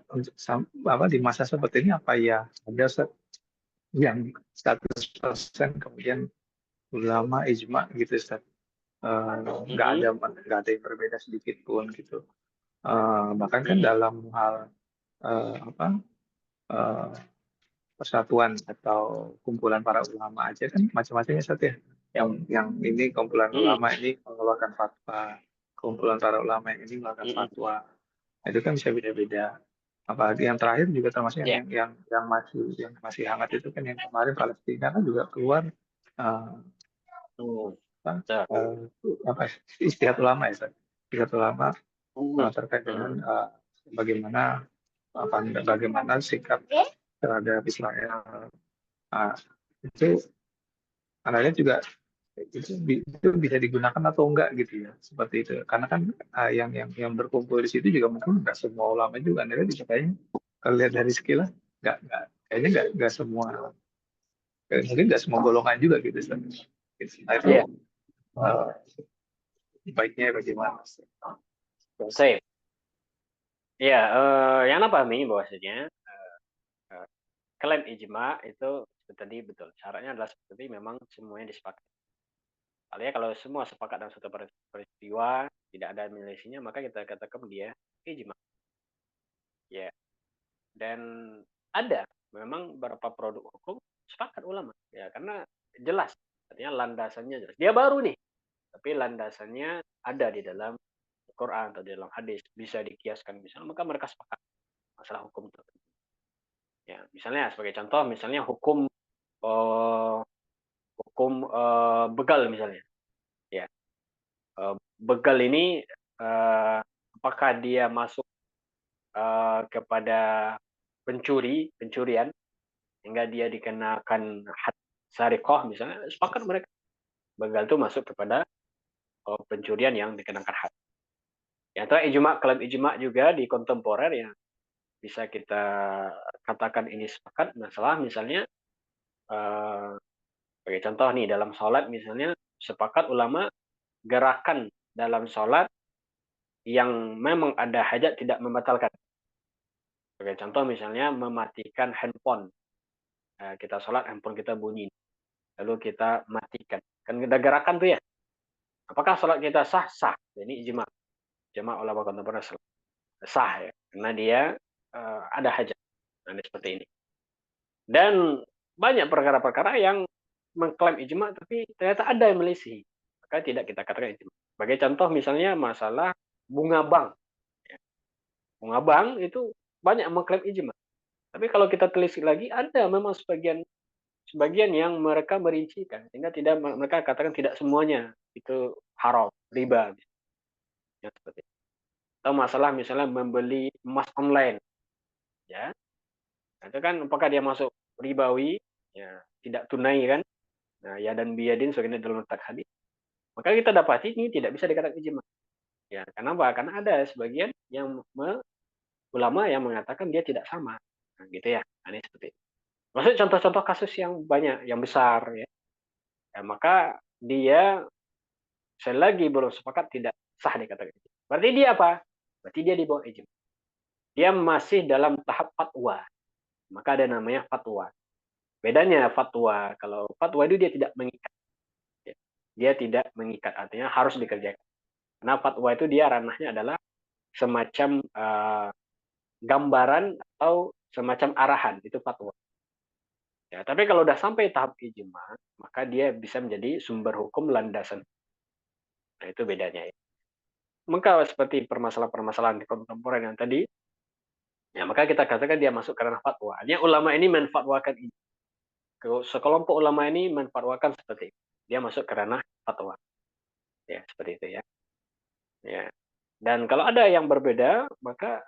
untuk di masa seperti ini apa ya ada Ustaz yang 100% kemudian ulama ijma gitu Ustaz, nggak ada yang berbeda sedikit pun gitu. Bahkan kan dalam hal persatuan atau kumpulan para ulama aja kan macam-macam ya Ustaz ya. Yang ini kumpulan ulama ini mengeluarkan fatwa, kumpulan para ulama yang ini melakukan fatwa. Itu kan bisa beda-beda. Apalagi yang terakhir juga termasuk Ya. yang masih hangat itu kan yang kemarin Palestina kan juga keluar apa istihad ulama ya, Ustaz. Istihad ulama terkait dengan bagaimana sikap terhadap Israel. Itu anaknya juga itu bisa digunakan atau enggak gitu ya, seperti itu. Karena kan yang berkumpul di situ juga mungkin nggak semua ulama juga. Anda bisa kayaknya kalau lihat dari sekilas kayaknya nggak semua, mungkin nggak semua golongan juga gitu. Nah, itu baiknya bagaimana? Saya, ya, yang pahami bahwasanya klaim ijma itu tadi betul. Syaratnya adalah seperti memang semuanya disepakati. Artinya kalau semua sepakat dalam suatu peristiwa, tidak ada menyelesainya, maka kita katakan dia ijma. Ya. Dan ada memang beberapa produk hukum sepakat ulama, ya, karena jelas, artinya landasannya jelas. Dia baru nih, tapi landasannya ada di dalam Quran atau di dalam hadis, bisa dikiaskan misalnya, maka mereka sepakat masalah hukum tertentu. Ya, misalnya sebagai contoh, misalnya hukum begal misalnya. Ya, begal ini apakah dia masuk kepada pencurian hingga dia dikenakan had sariqah misalnya, sepakat mereka begal itu masuk kepada pencurian yang dikenakan had. Ya, itu klaim ijma juga di kontemporer yang bisa kita katakan ini sepakat masalah misalnya sebagai contoh nih dalam sholat misalnya, sepakat ulama gerakan dalam sholat yang memang ada hajat tidak membatalkan. Sebagai contoh misalnya mematikan handphone. Kita sholat, handphone kita bunyi. Lalu kita matikan. Kan kita gerakan tuh ya. Apakah sholat kita sah? Sah. Ini ijma. Ijma ulama kontemporer sah ya. Karena dia ada hajat. Nah, ini seperti ini. Dan banyak perkara-perkara yang mengklaim ijma tapi ternyata ada yang melisih. Maka tidak kita katakan ijma. Sebagai contoh misalnya masalah bunga bank. Bunga bank itu banyak mengklaim ijma. Tapi kalau kita telisik lagi, ada memang sebagian yang mereka merincikan, sehingga tidak mereka katakan tidak semuanya itu haram, riba. Ya, seperti itu. Atau masalah misalnya membeli emas online, ya, itu kan apakah dia masuk ribawi, ya, tidak tunai kan? Nah, ya dan biadin sebagaimana dalam letak hadis. Maka kita dapati ini tidak bisa dikatakan ijma. Ya, kenapa? Karena ada sebagian yang ulama yang mengatakan dia tidak sama. Nah, gitu ya. Nah, ini seperti itu. Maksud contoh-contoh kasus yang banyak, yang besar, ya. Ya, maka dia selagi belum sepakat tidak sah dikatakan ijma. Berarti dia apa? Berarti dia di bawah ijma. Dia masih dalam tahap fatwa. Maka ada namanya fatwa. Bedanya fatwa, kalau fatwa itu dia tidak mengikat. Ya. Dia tidak mengikat, artinya harus dikerjakan. Karena fatwa itu dia ranahnya adalah semacam gambaran atau semacam arahan, itu fatwa. Ya, tapi kalau udah sampai tahap ijma, maka dia bisa menjadi sumber hukum landasan. Nah, itu bedanya ya. Maka seperti permasalahan-permasalahan di kontemporer yang tadi, ya maka kita katakan dia masuk ke ranah fatwa. Artinya ulama ini menfatwakan ini. Sekelompok ulama ini menfatwakan seperti itu. Dia masuk ke ranah fatwa. Ya, seperti itu ya. Ya. Dan kalau ada yang berbeda, maka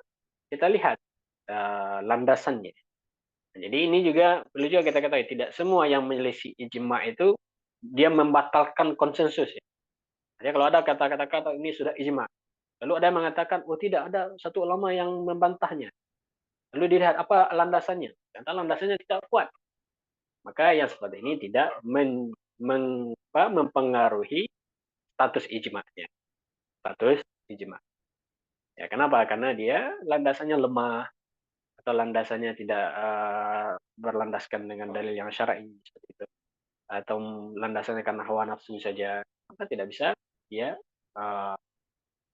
kita lihat landasannya. Jadi ini juga perlu juga kita ketahui, tidak semua yang menyelisih ijma itu dia membatalkan konsensus. Ya. Jadi kalau ada kata-kata ini sudah ijma, lalu ada yang mengatakan, oh tidak, ada satu ulama yang membantahnya. Lalu dilihat apa landasannya. Ternyata landasannya tidak kuat. Maka yang seperti ini tidak mempengaruhi status ijma-nya. Status ijma. Ya, kenapa? Karena dia landasannya lemah atau landasannya tidak berlandaskan dengan dalil yang syar'i seperti itu. Atau landasannya karena hawa nafsu saja, maka tidak bisa dia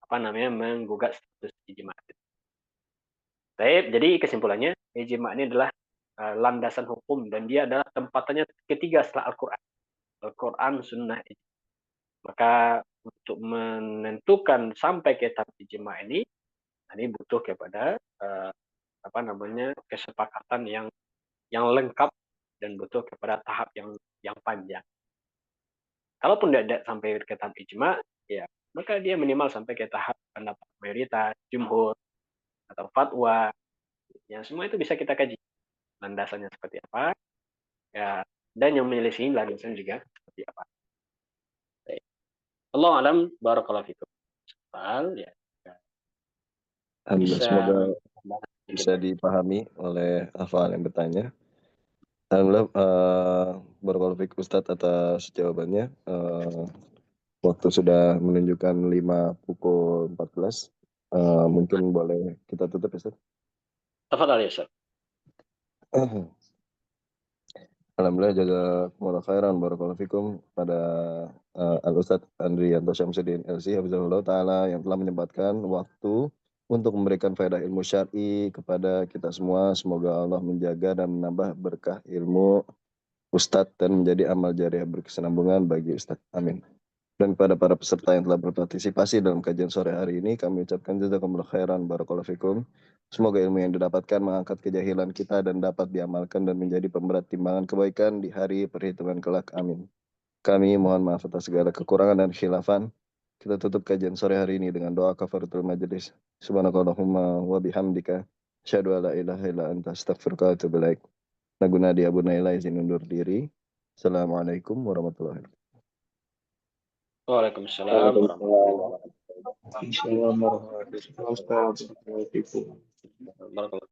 menggugat status ijma. Baik, jadi kesimpulannya ijma ini adalah landasan hukum dan dia adalah tempatannya ketiga setelah Al-Quran. Al-Quran, Sunnah. Maka untuk menentukan sampai ke tahap ijma ini butuh kepada kesepakatan yang lengkap dan butuh kepada tahap yang panjang. Kalaupun tidak sampai ke tahap ijma, ya maka dia minimal sampai ke tahap pendapat mayoritas, jumhur, atau fatwa. Yang semua itu bisa kita kaji. Landasannya seperti apa, ya, dan yang menyelisih landasan juga seperti apa. Baik. Allah alam, barakallahu fikum. Ya, Alhamdulillah, bisa semoga bisa dipahami oleh hafal yang bertanya. Alhamdulillah, barakallahu fiik Ustadz atas jawabannya. Waktu sudah menunjukkan 5:14. Mungkin boleh kita tutup, Ustadz. Tafadhal ya, Ustaz. Alhamdulillah, jazakumullah khairan, barakallahu fikum pada Al-Ustadz Andrianto Syamsuddin LC Hafizahullah Ta'ala yang telah menyempatkan waktu untuk memberikan faedah ilmu syar'i kepada kita semua. Semoga Allah menjaga dan menambah berkah ilmu Ustadz dan menjadi amal jariah berkesinambungan bagi Ustadz. Amin. Dan kepada para peserta yang telah berpartisipasi dalam kajian sore hari ini, kami ucapkan jazakumullah khairan, barakallahu fikum. Semoga ilmu yang didapatkan mengangkat kejahilan kita dan dapat diamalkan dan menjadi pemberat timbangan kebaikan di hari perhitungan kelak. Amin. Kami mohon maaf atas segala kekurangan dan khilafan. Kita tutup kajian sore hari ini dengan doa kafaratul majelis. Subhanakallahumma wa bihamdika asyhadu an la ilaha illa anta astaghfiruka wa atubu ilaik. Naguna di Abu Naila izin undur diri. Assalamualaikum warahmatullahi wabarakatuh. Waalaikumsalam warahmatullahi wabarakatuh. Insyaallah warahmatullahi wabarakatuh. Barakallahu